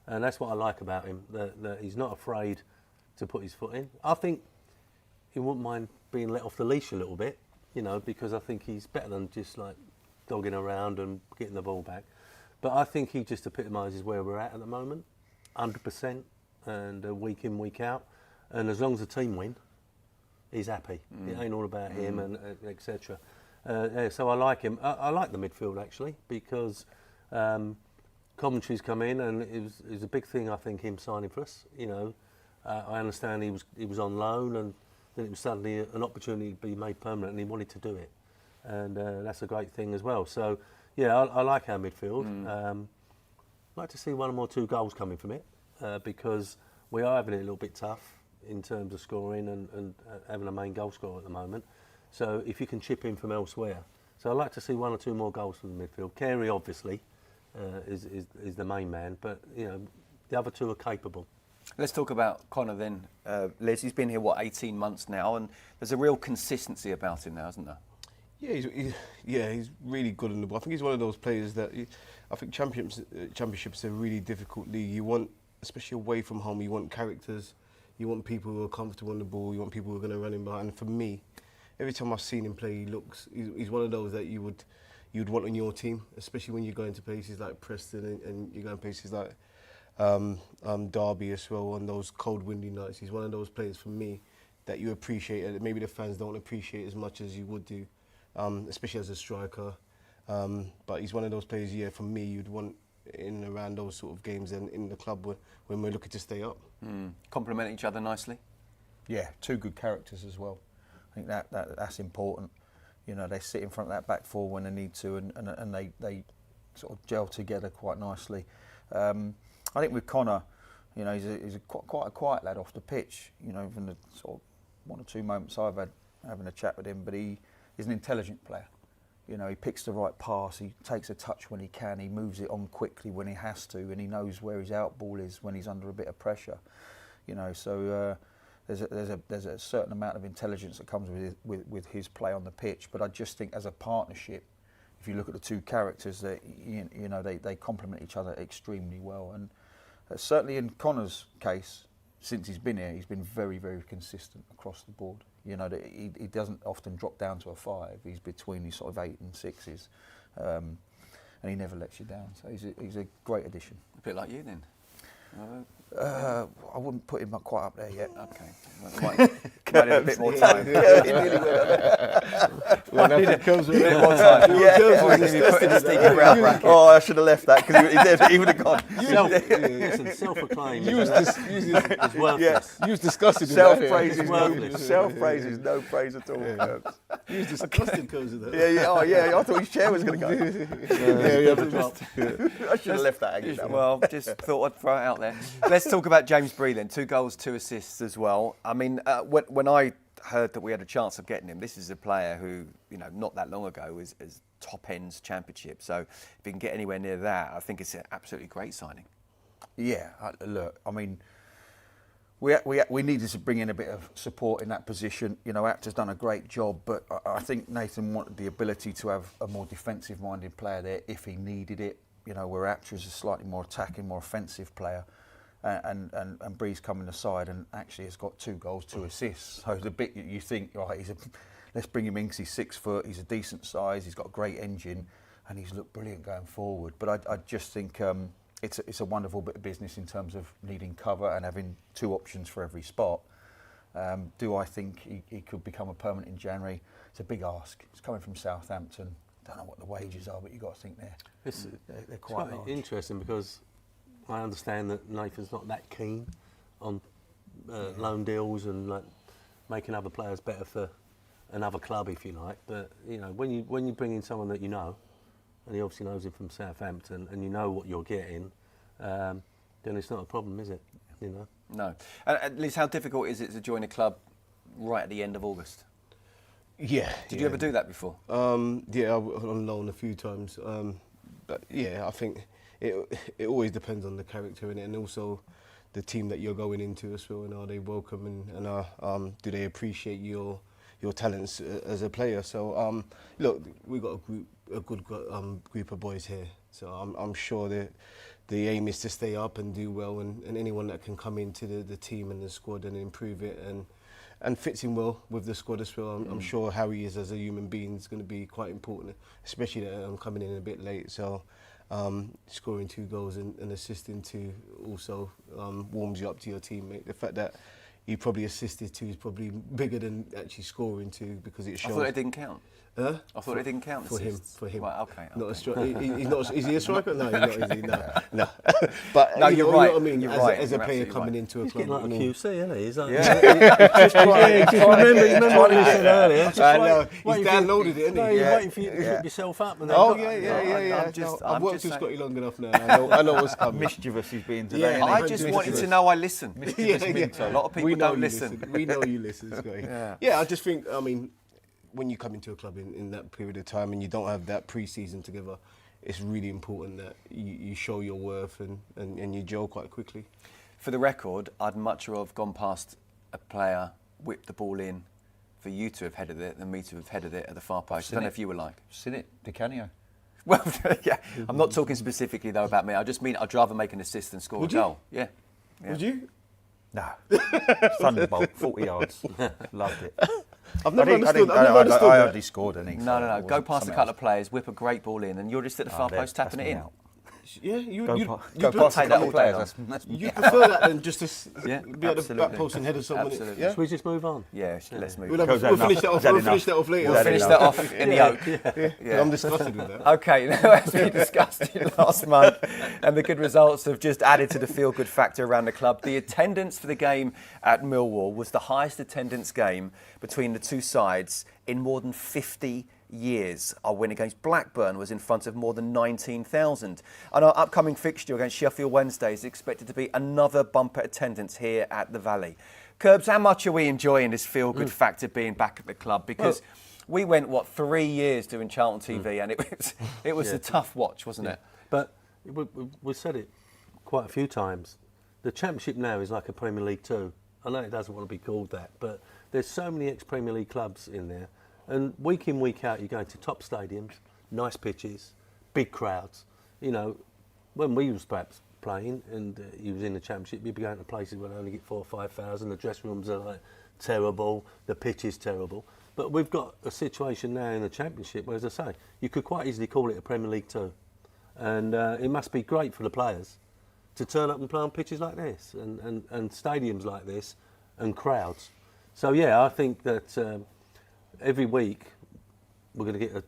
And that's what I like about him, that he's not afraid to put his foot in. I think he wouldn't mind being let off the leash a little bit, because I think he's better than just like dogging around and getting the ball back. But I think he just epitomises where we're at the moment, 100%, and week in, week out. And as long as the team win, he's happy. It ain't all about him and etc. So I like him. I like the midfield actually, because Coventry's come in, and it was a big thing, I think, him signing for us. I understand he was on loan, and then it was suddenly an opportunity to be made permanent, and he wanted to do it, and that's a great thing as well. So yeah, I like our midfield. I'd like to see 1 or 2 goals coming from it, because we are having it a little bit tough in terms of scoring and having a main goal scorer at the moment. So if you can chip in from elsewhere. So I'd like to see 1 or 2 more goals from the midfield. Carey obviously is the main man, but the other 2 are capable. Let's talk about Connor then. Les, he's been here, 18 months now, and there's a real consistency about him now, isn't there? Yeah, he's really good in the ball. I think he's one of those players that I think championships are a really difficult league. You want, especially away from home, you want characters, you want people who are comfortable on the ball, you want people who are going to run in behind. And for me, every time I've seen him play, he's one of those that you'd want on your team, especially when you're going to places like Preston and you're going to places like Derby as well on those cold, windy nights. He's one of those players for me that you appreciate, and maybe the fans don't appreciate as much as you would do, especially as a striker. But he's one of those players, for me, you'd want in and around those sort of games and in the club when we're looking to stay up. Complement each other nicely. Yeah, 2 good characters as well. I think that's important. They sit in front of that back 4 when they need to, and they sort of gel together quite nicely. I think with Connor, he's quite a quiet lad off the pitch. From the sort of 1 or 2 moments I've had having a chat with him, but he's an intelligent player. He picks the right pass, he takes a touch when he can, he moves it on quickly when he has to, and he knows where his out ball is when he's under a bit of pressure. So there's a certain amount of intelligence that comes with his play on the pitch. But I just think as a partnership, if you look at the 2 characters, that they complement each other extremely well. And certainly in Connor's case, since he's been here, he's been very, very consistent across the board. He doesn't often drop down to a 5. He's between these sort of 8 and 6s, and he never lets you down. So he's a great addition. A bit like you then. I wouldn't put him quite up there yet. Okay. Might need a bit more time. When that comes with A bit more time. Oh, I should have left that, because he would have gone. Self-acclaimed. He was worthless. He was disgusted. Self-praise is Worthless. no praise at all. He was disgusted because of that. Yeah. I thought his chair was going to go. I should have left that hanging. Well, just thought I'd throw it out there. Let's talk about James Bree then. 2 goals, 2 assists as well. I mean, when I heard that we had a chance of getting him, this is a player who, not that long ago was top ends Championship. So if he can get anywhere near that, I think it's an absolutely great signing. Yeah, look, I mean, we needed to bring in a bit of support in that position. Apter's done a great job, but I think Nathan wanted the ability to have a more defensive-minded player there if he needed it. Where Apter is a slightly more attacking, more offensive player, and Bree's coming aside and actually has got 2 goals, 2 assists. So the bit you think, right, let's bring him in because he's 6 foot, he's a decent size, he's got a great engine, and he's looked brilliant going forward. But I just think it's a wonderful bit of business in terms of needing cover and having 2 options for every spot. Do I think he could become a permanent in January? It's a big ask. It's coming from Southampton. Don't know what the wages are, but you've got to think they're quite large. Interesting because I understand that Nathan's not that keen on loan deals and like making other players better for another club, if you like. But you know, when you bring in someone that you know, and he obviously knows him from Southampton, and you know what you're getting, then it's not a problem, is it? You know. No. At least, how difficult is it to join a club right at the end of August? Yeah. Did you ever do that before? Yeah, I was on loan a few times. But yeah, I think it always depends on the character in it, and also the team that you're going into as well, and are they welcome and do they appreciate your talents as a player? So look, we've got a good group of boys here, so I'm sure that the aim is to stay up and do well, and anyone that can come into the team and the squad and improve it and fits in well with the squad as well. I'm sure how he is as a human being is going to be quite important, especially that I'm coming in a bit late. So scoring 2 goals and assisting 2 also warms you up to your teammate. The fact that he probably assisted 2 is probably bigger than actually scoring 2, because it shows. I thought it didn't count. Huh? I thought it didn't count. For him. Right, okay. Not a striker. He's not. Is he a striker? No, he's not. Is he? No. But no, you're right. You know what I mean? You're right. As a You're player absolutely coming right. into a He's club. getting like a QC, isn't he? He's like, Yeah. remember what you said earlier. Just I know. waiting He's for you- downloaded it, isn't he? No, he's Yeah. waiting for you to trip yourself up. And then Oh got- yeah. I've I'm worked just with saying- Scotty long enough now. I know what's coming. Mischievous he's being today. Yeah, I just wanted to know I listen. Minto. A lot of people We know don't you listen. We know you listen, Scotty. Yeah, I just think, I mean, when you come into a club in that period of time and you don't have that pre-season together, it's really important that you show your worth and you gel quite quickly. For the record, I'd much rather have gone past a player, whipped the ball in, for you to have headed it than me to have headed it at the far post. I don't know if you were like. Seen it, Di Canio. Well, yeah. I'm not talking specifically though about me. I just mean I'd rather make an assist than score Would a you? goal. Yeah. Would you? No. Thunderbolt, 40 yards. Loved it. I've never understood I that. hardly scored any. No. Go past a couple of players, whip a great ball in, and you're just at the far post tapping it in. Yeah, you Go prefer past a couple of play players. you prefer that than just to Yeah, be at the absolutely. back post and head of someone. Absolutely. Yeah? Should we just move on? Yeah, let's move. We'll Goes finish that off. Is that We'll finish enough? that off later. Is We'll that finish enough? that off in the oak. Yeah. I'm disgusted with that. Okay, now as we discussed it last month, and the good results have just added to the feel-good factor around the club, the attendance for the game at Millwall was the highest attendance game between the two sides in more than 50 years. Our win against Blackburn was in front of more than 19,000. And our upcoming fixture against Sheffield Wednesday is expected to be another bumper attendance here at the Valley. Curbs, how much are we enjoying this feel-good factor being back at the club? Because we went, 3 years doing Charlton TV, and it was a tough watch, wasn't it? But we said it quite a few times. The Championship now is like a Premier League 2. I know it doesn't want to be called that, but there's so many ex-Premier League clubs in there. And week in, week out, you're going to top stadiums, nice pitches, big crowds. You know, when we was perhaps playing and you was in the Championship, you'd be going to places where they only get 4,000 or 5,000. The dressing rooms are like terrible, the pitch is terrible. But we've got a situation now in the Championship where, as I say, you could quite easily call it a Premier League 2. And it must be great for the players to turn up and play on pitches like this and stadiums like this and crowds. So, yeah, I think that every week we're going to get an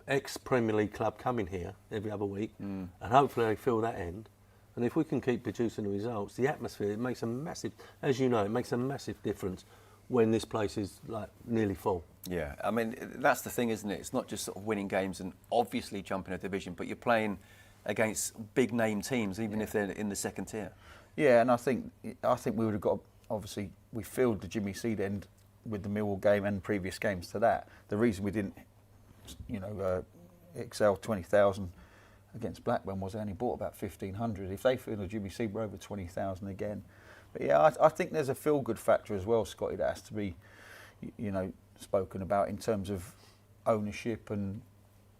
ex-Premier League club coming here every other week and hopefully they fill that end. And if we can keep producing the results, the atmosphere, it makes a massive, as you know, it makes a massive difference when this place is like nearly full. Yeah, I mean, that's the thing, isn't it? It's not just sort of winning games and obviously jumping a division, but you're playing against big name teams, even if they're in the second tier. Yeah, and I think we would have got, obviously, we filled the Jimmy Seed end with the Millwall game and previous games to that. The reason we didn't, excel 20,000 against Blackburn was they only bought about 1,500. If they filled the Jimmy Seed, we're over 20,000 again. But yeah, I think there's a feel-good factor as well, Scotty, that has to be, spoken about in terms of ownership and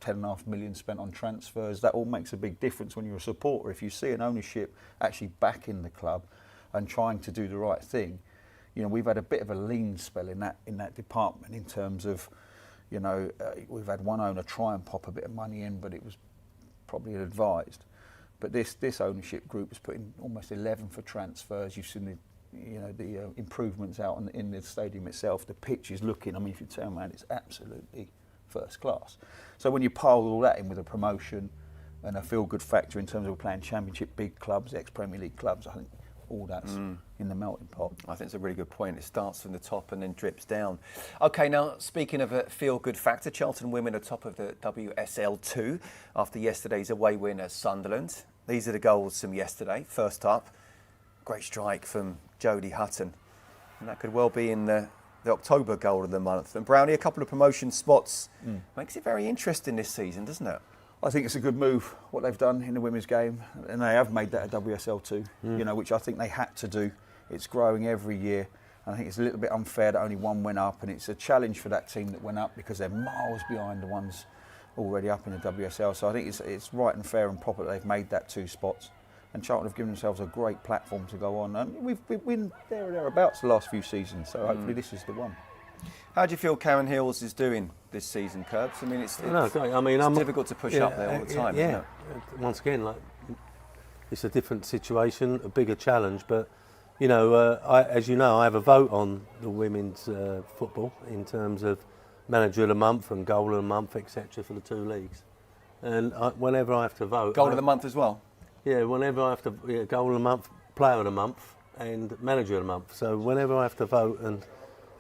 10.5 million spent on transfers. That all makes a big difference when you're a supporter. If you see an ownership actually backing the club and trying to do the right thing, we've had a bit of a lean spell in that department in terms of You know, we've had one owner try and pop a bit of money in, but it was probably advised. But this ownership group is putting almost 11 for transfers. You've seen the improvements out in the stadium itself. The pitch is looking, I mean, if you turn around, it's absolutely first class. So when you pile all that in with a promotion and a feel-good factor in terms of playing Championship big clubs, ex-Premier League clubs, I think all that's in the melting pot. I think it's a really good point. It starts from the top and then drips down. OK, now, speaking of a feel-good factor, Charlton women are top of the WSL2 after yesterday's away win at Sunderland. These are the goals from yesterday. First up, great strike from Jodie Hutton. And that could well be in the October goal of the month. And Brownie, a couple of promotion spots. Makes it very interesting this season, doesn't it? I think it's a good move, what they've done in the women's game. And they have made that a WSL2, you know, which I think they had to do. It's growing every year. And I think it's a little bit unfair that only one went up. And it's a challenge for that team that went up because they're miles behind the ones already up in the WSL. So I think it's right and fair and proper that they've made that 2 spots. And Charlton have given themselves a great platform to go on. And we've been there or thereabouts the last few seasons, so hopefully this is the one. How do you feel Karen Hills is doing this season, Curbs? I mean, it's difficult to push up there all the time, isn't it? Once again, like, it's a different situation, a bigger challenge, but you know, as you know, I have a vote on the women's football in terms of manager of the month and goal of the month, etc., for the 2 leagues. And whenever I have to vote, goal of the month as well. Yeah, whenever I have to goal of the month, player of the month, and manager of the month. So whenever I have to vote, and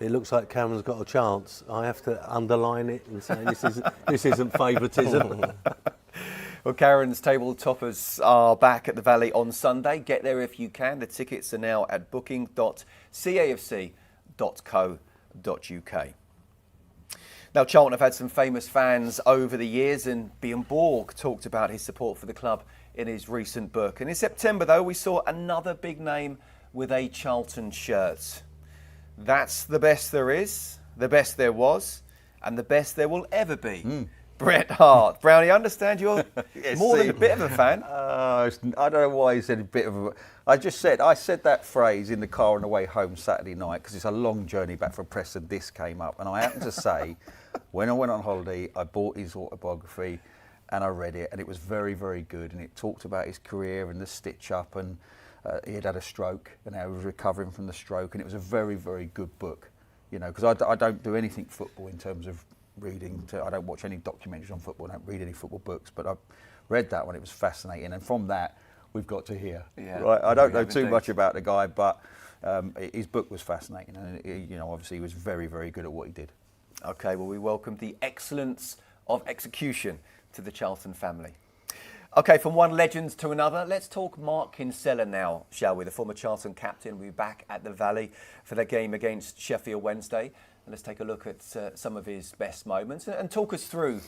it looks like Cameron's got a chance, I have to underline it and say this isn't favouritism. Well, Karen's table toppers are back at the Valley on Sunday. Get there if you can. The tickets are now at booking.cafc.co.uk. Now, Charlton have had some famous fans over the years, and Bjorn Borg talked about his support for the club in his recent book. And in September, though, we saw another big name with a Charlton shirt. That's the best there is, the best there was, and the best there will ever be. Bret Hart. Brownie, I understand you're more than a bit of a fan. I don't know why he said a bit of a... I said that phrase in the car on the way home Saturday night because it's a long journey back from Preston. This came up, and I happened to say, when I went on holiday, I bought his autobiography and I read it, and it was very, very good. And it talked about his career and the stitch up, and he had a stroke and how he was recovering from the stroke, and it was a very, very good book. You know, because I don't do anything football in terms of reading. I don't watch any documentaries on football. I don't read any football books, but I read that one. It was fascinating, and from that we've got to hear. Yeah, right? I don't know too much about the guy, but his book was fascinating, and you know, obviously he was very, very good at what he did. Okay, well, we welcome the excellence of execution to the Charlton family. Okay, from one legend to another, let's talk Mark Kinsella now, shall we? The former Charlton captain will be back at the Valley for their game against Sheffield Wednesday. And let's take a look at some of his best moments and talk us through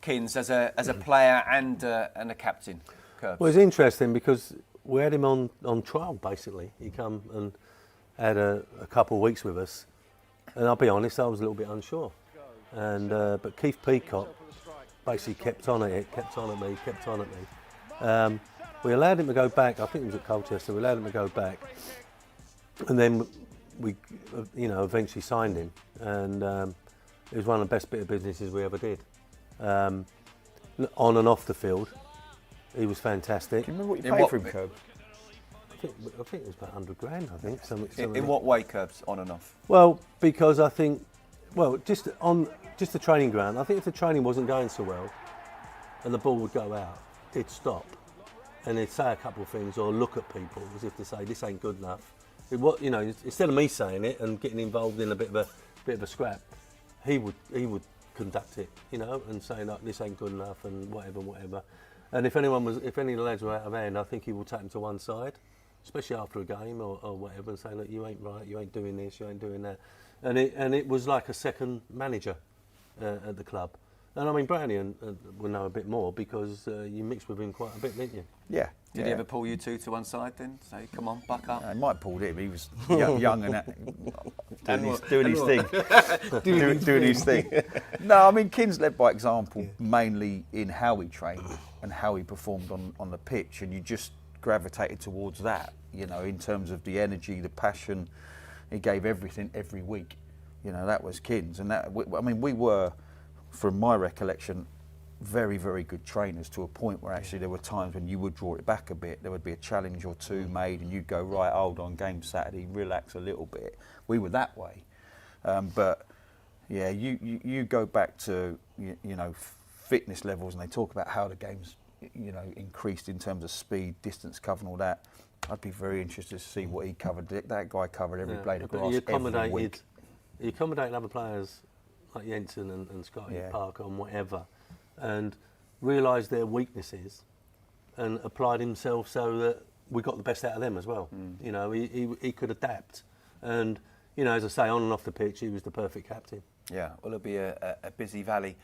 Kins as a player and a captain. Curbs. Well, it's interesting because we had him on trial, basically. He come and had a couple of weeks with us. And I'll be honest, I was a little bit unsure. And but Keith Peacock basically kept on at it, kept on at me. We allowed him to go back. I think it was at Colchester. We allowed him to go back, and then we, eventually signed him. And it was one of the best bit of businesses we ever did. On and off the field, he was fantastic. Do you remember what you paid for him, Curb? I think it was about 100 grand. I think. In what way, Curbs, on and off? Well, because I think, just the training ground. I think if the training wasn't going so well, and the ball would go out, he'd stop, and he'd say a couple of things or look at people as if to say this ain't good enough. Instead of me saying it and getting involved in a bit of a scrap, he would conduct it, and say like this ain't good enough and whatever. And if any of the lads were out of hand, I think he would take them to one side, especially after a game or whatever, and say, look, you ain't right, you ain't doing this, you ain't doing that. And it was like a second manager at the club. And I mean, Brownie will know a bit more because you mixed with him quite a bit, didn't you? Yeah. Did he ever pull you two to one side then? Say, come on, buck up? He might have pulled him. He was young and doing his thing. doing his thing. No, I mean, Kins led by example mainly in how he trained and how he performed on the pitch, and you just gravitated towards that, in terms of the energy, the passion. He gave everything every week. That was Kins. And we were from my recollection, very, very good trainers to a point where actually there were times when you would draw it back a bit. There would be a challenge or two made and you'd go, right, hold on, game Saturday, relax a little bit. We were that way. But yeah, you go back to, you know, fitness levels and they talk about how the game's, you know, increased in terms of speed, distance cover and all that. I'd be very interested to see what he covered. That guy covered every blade of grass every week. He accommodated other players like Jensen and Scotty Parker and whatever, and realised their weaknesses and applied himself so that we got the best out of them as well. You know, he could adapt. And, you know, as I say, on and off the pitch, he was the perfect captain. Yeah, well, it'll be a busy Valley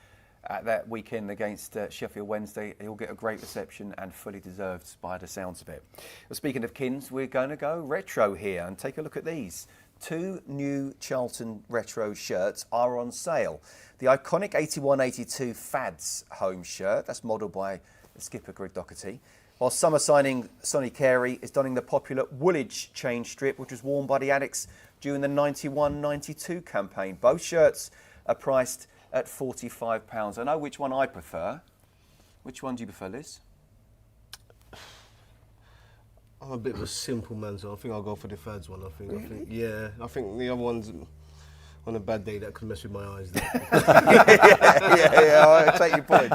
that weekend against Sheffield Wednesday. He'll get a great reception and fully deserved by the sounds of it. Well, speaking of Kins, we're going to go retro here and take a look at these. 2 new Charlton retro shirts are on sale. The iconic 81-82 Fads home shirt, that's modelled by the skipper Greg Doherty, while summer signing Sonny Carey is donning the popular Woolwich chain strip, which was worn by the Addicks during the 91-92 campaign. Both shirts are priced at £45. I know which one I prefer. Which one do you prefer, Liz? I'm a bit of a simple man, so I think I'll go for the Fads one. I think, Really? I think the other one's on a bad day that could mess with my eyes. I take your point.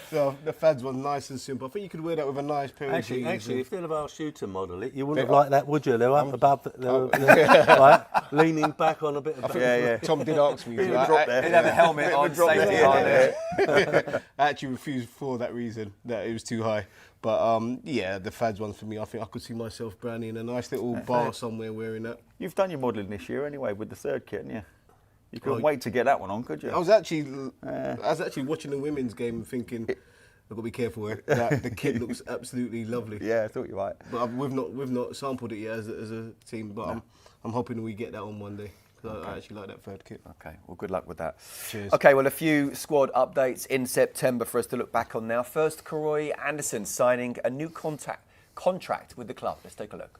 So the Fads one, nice and simple. I think you could wear that with a nice pair of jeans. Actually, if they'd have asked you to model it, you wouldn't have liked that, would you? They were up above, right, leaning back on a bit of... Tom did ask me. He'd have a helmet on, safety on it. I actually refused for that reason, that it was too high. But yeah, the Fads one for me, I think I could see myself branding in a nice little bar somewhere wearing that. You've done your modelling this year anyway with the third kit, haven't you? You couldn't wait to get that one on, could you? I was actually watching the women's game and thinking, I've got to be careful here. The kit looks absolutely lovely. Yeah, I thought you were right. But we've not sampled it yet as a team. But I'm hoping we get that on one day. I actually like that third kit. Okay, well, good luck with that. Cheers. Okay, well, a few squad updates in September for us to look back on now. First, Karoy Anderson signing a new contract with the club. Let's take a look.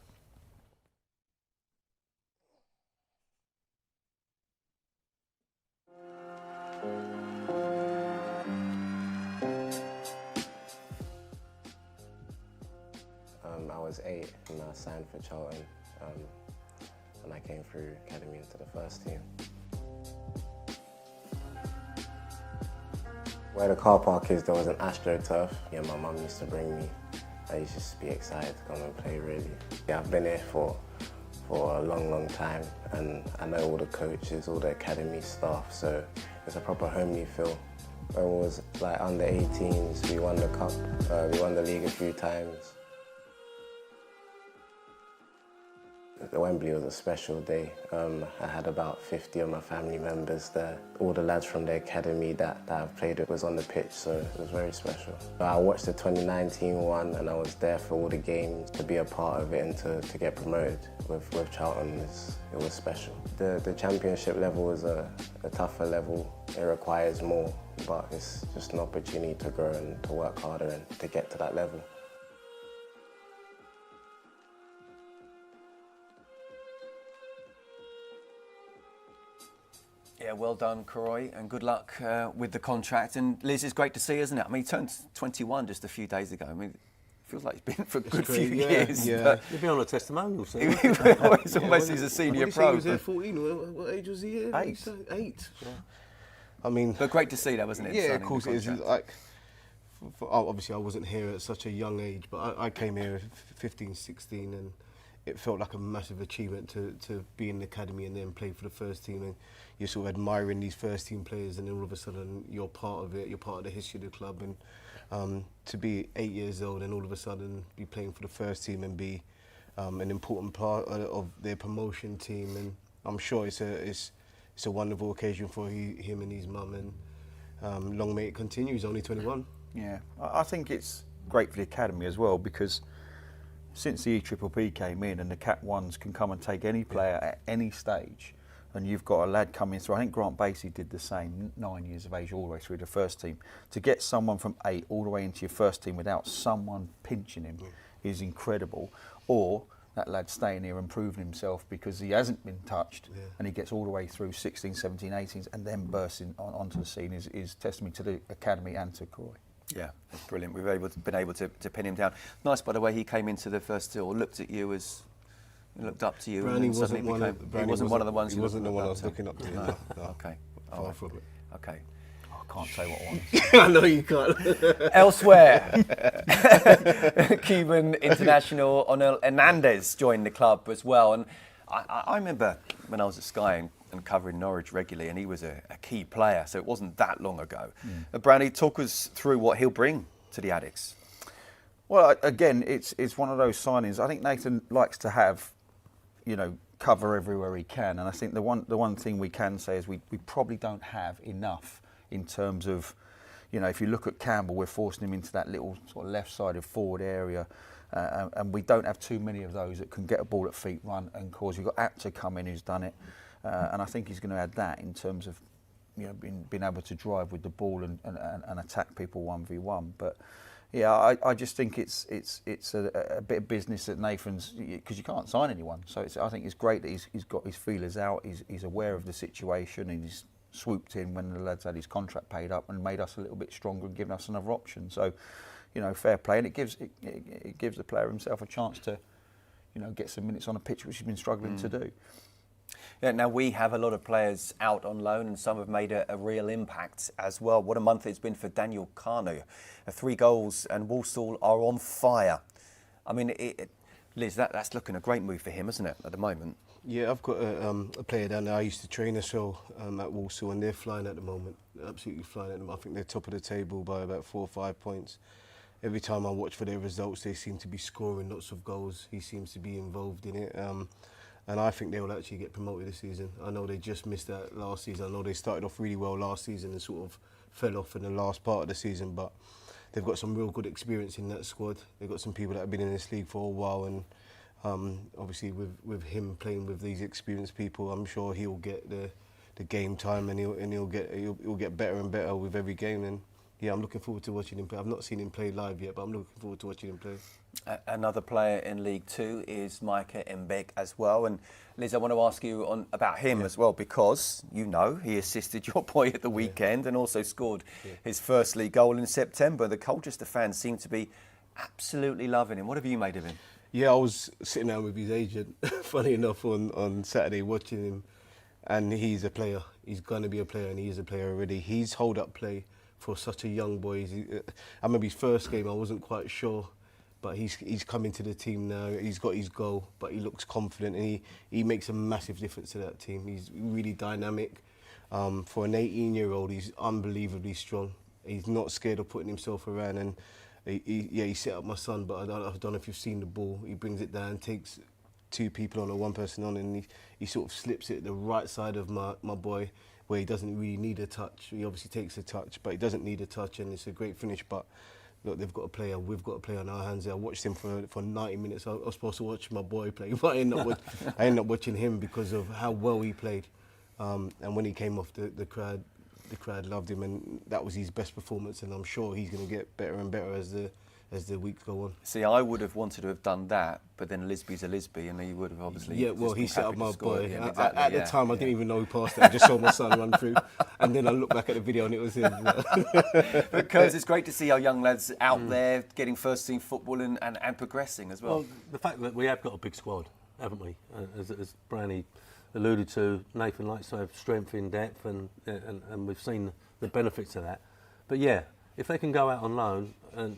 I was 8 and I signed for Charlton. And I came through academy into the first team. Where the car park is, there was an AstroTurf. Yeah, my mum used to bring me. I used to just be excited to come and play, really. Yeah, I've been here for a long time, and I know all the coaches, all the academy staff, so it's a proper homely feel. When it was like under 18s, we won the cup, we won the league a few times. The Wembley was a special day. I had about 50 of my family members there. All the lads from the academy that I've played with was on the pitch, so it was very special. I watched the 2019 one and I was there for all the games. To be a part of it and to get promoted with Charlton, it was special. The championship level is a tougher level. It requires more, but it's just an opportunity to grow and to work harder and to get to that level. Yeah, well done, Karoy, and good luck with the contract. And Liz, it's great to see, isn't it? I mean, he turned 21 just a few days ago. I mean, it feels like it's been for a good few years. Yeah. You'll be on a testimonial soon. It's almost he's a senior pro. He was there 14. What age was he here? 8. 8. Yeah. I mean, but great to see that, wasn't it? Yeah, of course it is. Like, obviously, I wasn't here at such a young age, but I came here at 15, 16, and it felt like a massive achievement to be in the academy and then play for the first team. And you're sort of admiring these first team players, and then all of a sudden you're part of it, you're part of the history of the club. And to be 8 years old and all of a sudden be playing for the first team and be an important part of their promotion team, and I'm sure it's a wonderful occasion for him and his mum, and long may it continue. He's only 21. Yeah, I think it's great for the academy as well, because since the EPPP came in and the Cat 1s can come and take any player at any stage, and you've got a lad coming through, I think Grant Basie did the same, 9 years of age all the way through the first team. To get someone from 8 all the way into your first team without someone pinching him is incredible. Or that lad staying here and proving himself, because he hasn't been touched, and he gets all the way through 16, 17, 18s and then bursting onto the scene is testament to the academy and to Croy. Yeah, that's brilliant. We've been able to pin him down. Nice, by the way, he came into the first or looked at you as looked up to you. Brownie and wasn't one of the ones. He wasn't the one I was looking up to. No. Okay, far from it. Okay. I can't say what one. I know you can't. Elsewhere, Cuban international Onel Hernandez joined the club as well. And I remember when I was at Sky and covering Norwich regularly, and he was a key player, so it wasn't that long ago. Brownie, talk us through what he'll bring to the Addicks. Well, again, it's one of those signings. I think Nathan likes to have, cover everywhere he can, and I think the one thing we can say is we probably don't have enough in terms of, if you look at Campbell, we're forcing him into that little sort of left-sided forward area, and we don't have too many of those that can get a ball at feet, run and cause. We've got Apt to come in who's done it, and I think he's going to add that in terms of, being able to drive with the ball and attack people 1v1. But yeah, I just think it's a bit of business that Nathan's, because you can't sign anyone. So I think it's great that he's got his feelers out. He's aware of the situation, and he's swooped in when the lads had his contract paid up and made us a little bit stronger and given us another option. So, fair play, and it gives the player himself a chance to, get some minutes on a pitch, which he's been struggling to do. Yeah, now we have a lot of players out on loan, and some have made a real impact as well. What a month it's been for Daniel Kanu. 3 goals, and Walsall are on fire. I mean, Liz, that's looking a great move for him, isn't it, at the moment? Yeah, I've got a player down there I used to train as well at Walsall, and they're flying at the moment. They're absolutely flying at the moment. I think they're top of the table by about 4 or 5 points. Every time I watch for their results, they seem to be scoring lots of goals. He seems to be involved in it. And I think they will actually get promoted this season. I know they just missed that last season. I know they started off really well last season and sort of fell off in the last part of the season, but they've got some real good experience in that squad. They've got some people that have been in this league for a while, and obviously with him playing with these experienced people, I'm sure he'll get the game time, and he'll get better and better with every game. And yeah, I'm looking forward to watching him play. I've not seen him play live yet, but I'm looking forward to watching him play. Another player in League Two is Micah Mbek as well. And Liz, I want to ask you about him as well, because he assisted your boy at the weekend and also scored his first league goal in September. The Colchester fans seem to be absolutely loving him. What have you made of him? Yeah, I was sitting down with his agent, funny enough, on Saturday watching him, and he's a player. He's going to be a player, and he is a player already. He's hold-up play for such a young boy. I remember his first game, I wasn't quite sure, but he's come into the team now. He's got his goal, but he looks confident, and he makes a massive difference to that team. He's really dynamic. For an 18-year-old, he's unbelievably strong. He's not scared of putting himself around, and he set up my son, but I don't know if you've seen the ball. He brings it down, takes 2 people on or 1 person on, and he sort of slips it at the right side of my boy, where he doesn't really need a touch. He obviously takes a touch, but he doesn't need a touch, and it's a great finish. But look, they've got a player, we've got a player on our hands. I watched him for 90 minutes. I was supposed to watch my boy play, but I ended up watching him because of how well he played. And when he came off, the crowd loved him, and that was his best performance. And I'm sure he's going to get better and better as the weeks go on. See, I would have wanted to have done that, but then Lisbie's a Lisbie, and he would have obviously. Yeah, well, he set up my boy. Yeah, exactly, at the time, I didn't even know he passed it. I just saw my son run through, and then I looked back at the video, and it was him. Because it's great to see our young lads out there getting first-team football and progressing as well. Well, the fact that we have got a big squad, haven't we? As Brownie alluded to, Nathan likes to have strength in depth, and we've seen the benefits of that. But yeah, if they can go out on loan, and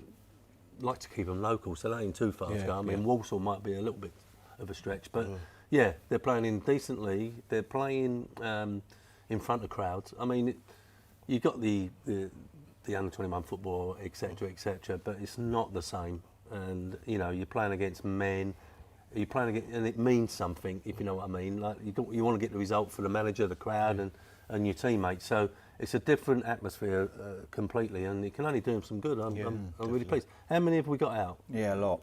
like to keep them local, so they ain't too far to go. I mean, Walsall might be a little bit of a stretch, but yeah, they're playing in decently. They're playing in front of crowds. I mean, you've got the under-21 football, etc., but it's not the same. And you're playing against men. You're playing against, and it means something, if you know what I mean. Like you want to get the result for the manager, the crowd, and your teammates. So it's a different atmosphere completely, and it can only do them some good. I'm really pleased. How many have we got out? Yeah, a lot.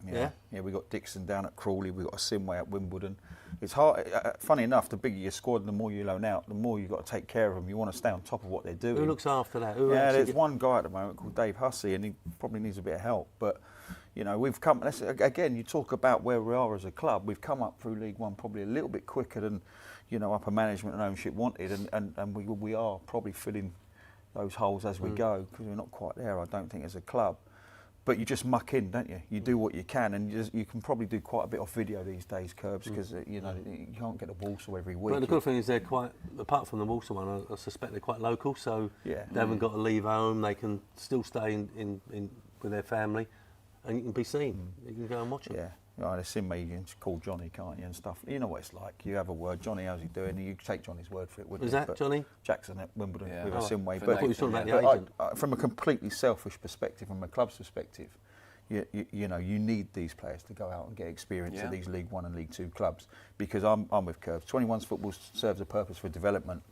Yeah, we got Dixon down at Crawley, we got a Simway at Wimbledon. It's hard. Funny enough, the bigger your squad, the more you loan out, the more you've got to take care of them. You want to stay on top of what they're doing. Who looks after that? There's one guy at the moment called Dave Hussey, and he probably needs a bit of help. But You know, we've come. Again, you talk about where we are as a club. We've come up through League One probably a little bit quicker than, you know, upper management and ownership wanted, and we are probably filling those holes as we go, because we're not quite there, I don't think, as a club. But you just muck in, don't you? You do what you can, and you can probably do quite a bit off video these days, Curbs, because you know, you can't get the Walsall every week. But the good thing is they're quite, apart from the Walsall one, I suspect they're quite local, so they haven't got to leave home. They can still stay in with their family, and you can be seen. You can go and watch it. Yeah. Right, they've seen me, you can call Johnny, can't you, and stuff. You know what it's like. You have a word, Johnny, how's he doing? And you take Johnny's word for it, wouldn't you? Was that Johnny? Jackson at Wimbledon with a Sinway. I thought you were talking about the agent. From a completely selfish perspective, from a club's perspective, you know, you need these players to go out and get experience at these League One and League Two clubs, because I'm with Curbs. 21's football serves a purpose for development,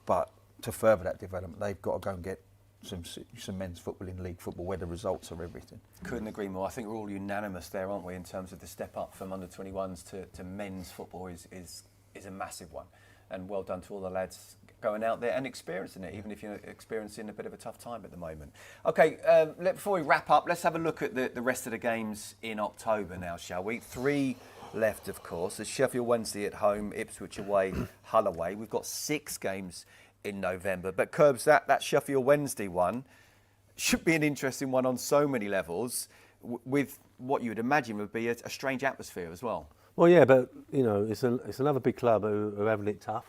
but to further that development, they've got to go and get some men's football in league football, where the results are everything. Couldn't agree more. I think we're all unanimous there, aren't we, in terms of the step up from under 21s to men's football is a massive one. And well done to all the lads going out there and experiencing it, even if you're experiencing a bit of a tough time at the moment. Okay, before we wrap up, let's have a look at the rest of the games in October now, shall we? 3 left, of course. There's Sheffield Wednesday at home, Ipswich away, Hull away. We've got 6 games in November. But Curbs, that Sheffield Wednesday one should be an interesting one on so many levels, with what you would imagine would be a strange atmosphere as well. Well, yeah, but you know, it's another big club who are having it tough.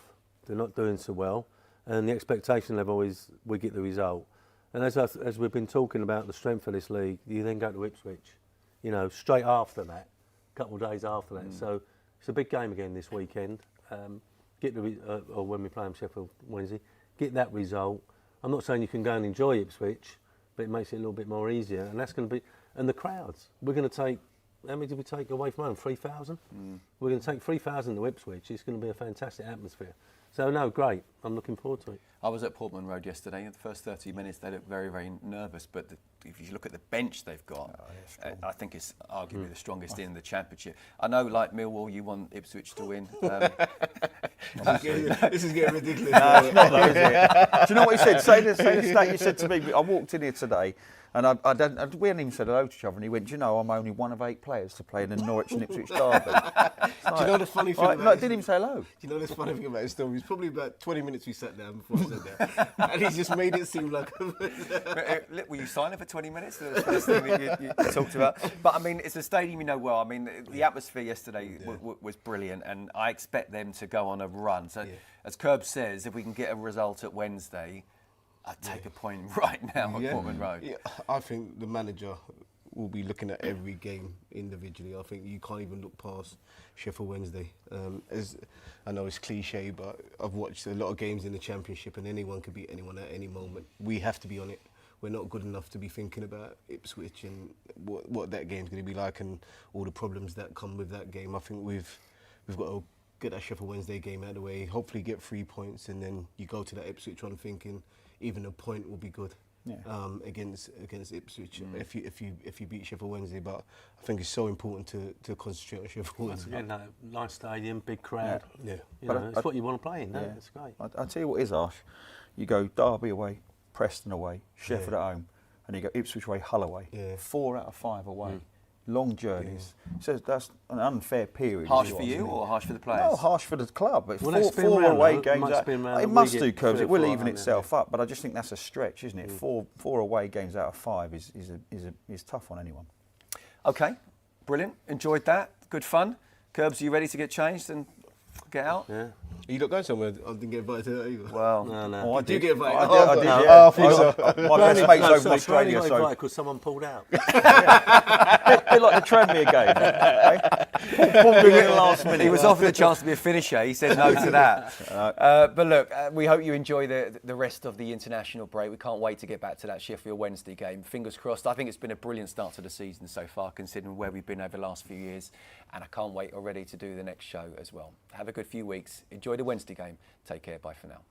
They're not doing so well, and the expectation level is we get the result. And as we've been talking about the strength of this league, you then go to Ipswich, you know, straight after that, a couple of days after that. So it's a big game again this weekend. Or when we play them Sheffield Wednesday, get that result. I'm not saying you can go and enjoy Ipswich, but it makes it a little bit more easier. And that's going to be, and the crowds. We're going to take, how many did we take away from home? 3,000. We're going to take 3,000 to Ipswich. It's going to be a fantastic atmosphere. So no, great. I'm looking forward to it. I was at Portman Road yesterday. In the first 30 minutes, they looked very, very nervous. But if you look at the bench they've got, I think it's arguably the strongest in the Championship. I know, like Millwall, you want Ipswich to win. This is getting ridiculous. No, it's not though, is it? Do you know what he said? Say the state you said to me. I walked in here today, and we hadn't even said hello to each other, and he went, "Do you know, I'm only one of 8 players to play in the Norwich and Ipswich derby." Do you know the funny thing? No, didn't even say hello. Do you know the funny thing about his story? It's probably about 20 minutes we sat down before I said that, and he just made it seem like. Were you signing for 20 minutes? The first thing that you talked about. But I mean, it's a stadium you know well. I mean, the atmosphere yesterday was brilliant, and I expect them to go on a run. So, as Curb says, if we can get a result at Wednesday, I'd take a point right now at Portman Road. Yeah, I think the manager will be looking at every game individually. I think you can't even look past Sheffield Wednesday. As I know it's cliche, but I've watched a lot of games in the Championship, and anyone could beat anyone at any moment. We have to be on it. We're not good enough to be thinking about Ipswich and what that game's going to be like and all the problems that come with that game. I think we've got to get that Sheffield Wednesday game out of the way, hopefully get 3 points, and then you go to that Ipswich one thinking even a point will be good against Ipswich if you beat Sheffield Wednesday. But I think it's so important to concentrate on Sheffield Wednesday. Yeah, no, nice stadium, big crowd. Yeah. You know, it's what you want to play in. Yeah. It's great. I'll tell you what is harsh. You go Derby away, Preston away, Sheffield at home, and you go Ipswich away, Hull away. 4 out of 5 away. Long journeys. So that's an unfair period. Harsh for you or harsh for the players? No, harsh for the club. It's Well, four away games. It must do, Curbs. Curbs. It will even itself up, but I just think that's a stretch, isn't it? 4 away games out of 5 is tough on anyone. Okay, brilliant. Enjoyed that. Good fun. Curbs, are you ready to get changed and get out? Yeah. Are you not going somewhere? I didn't get invited to that either. Well, Oh, I did get invited. I did, no. yeah. Oh, My best mate's over in Australia, so because someone pulled out. bit like the Tranmere game. Pulled in at the last minute. he was offered a chance to be a finisher. He said no to that. But look, we hope you enjoy the rest of the international break. We can't wait to get back to that Sheffield Wednesday game. Fingers crossed. I think it's been a brilliant start to the season so far, considering where we've been over the last few years. And I can't wait already to do the next show as well. Have a good few weeks. Enjoy the Wednesday game. Take care. Bye for now.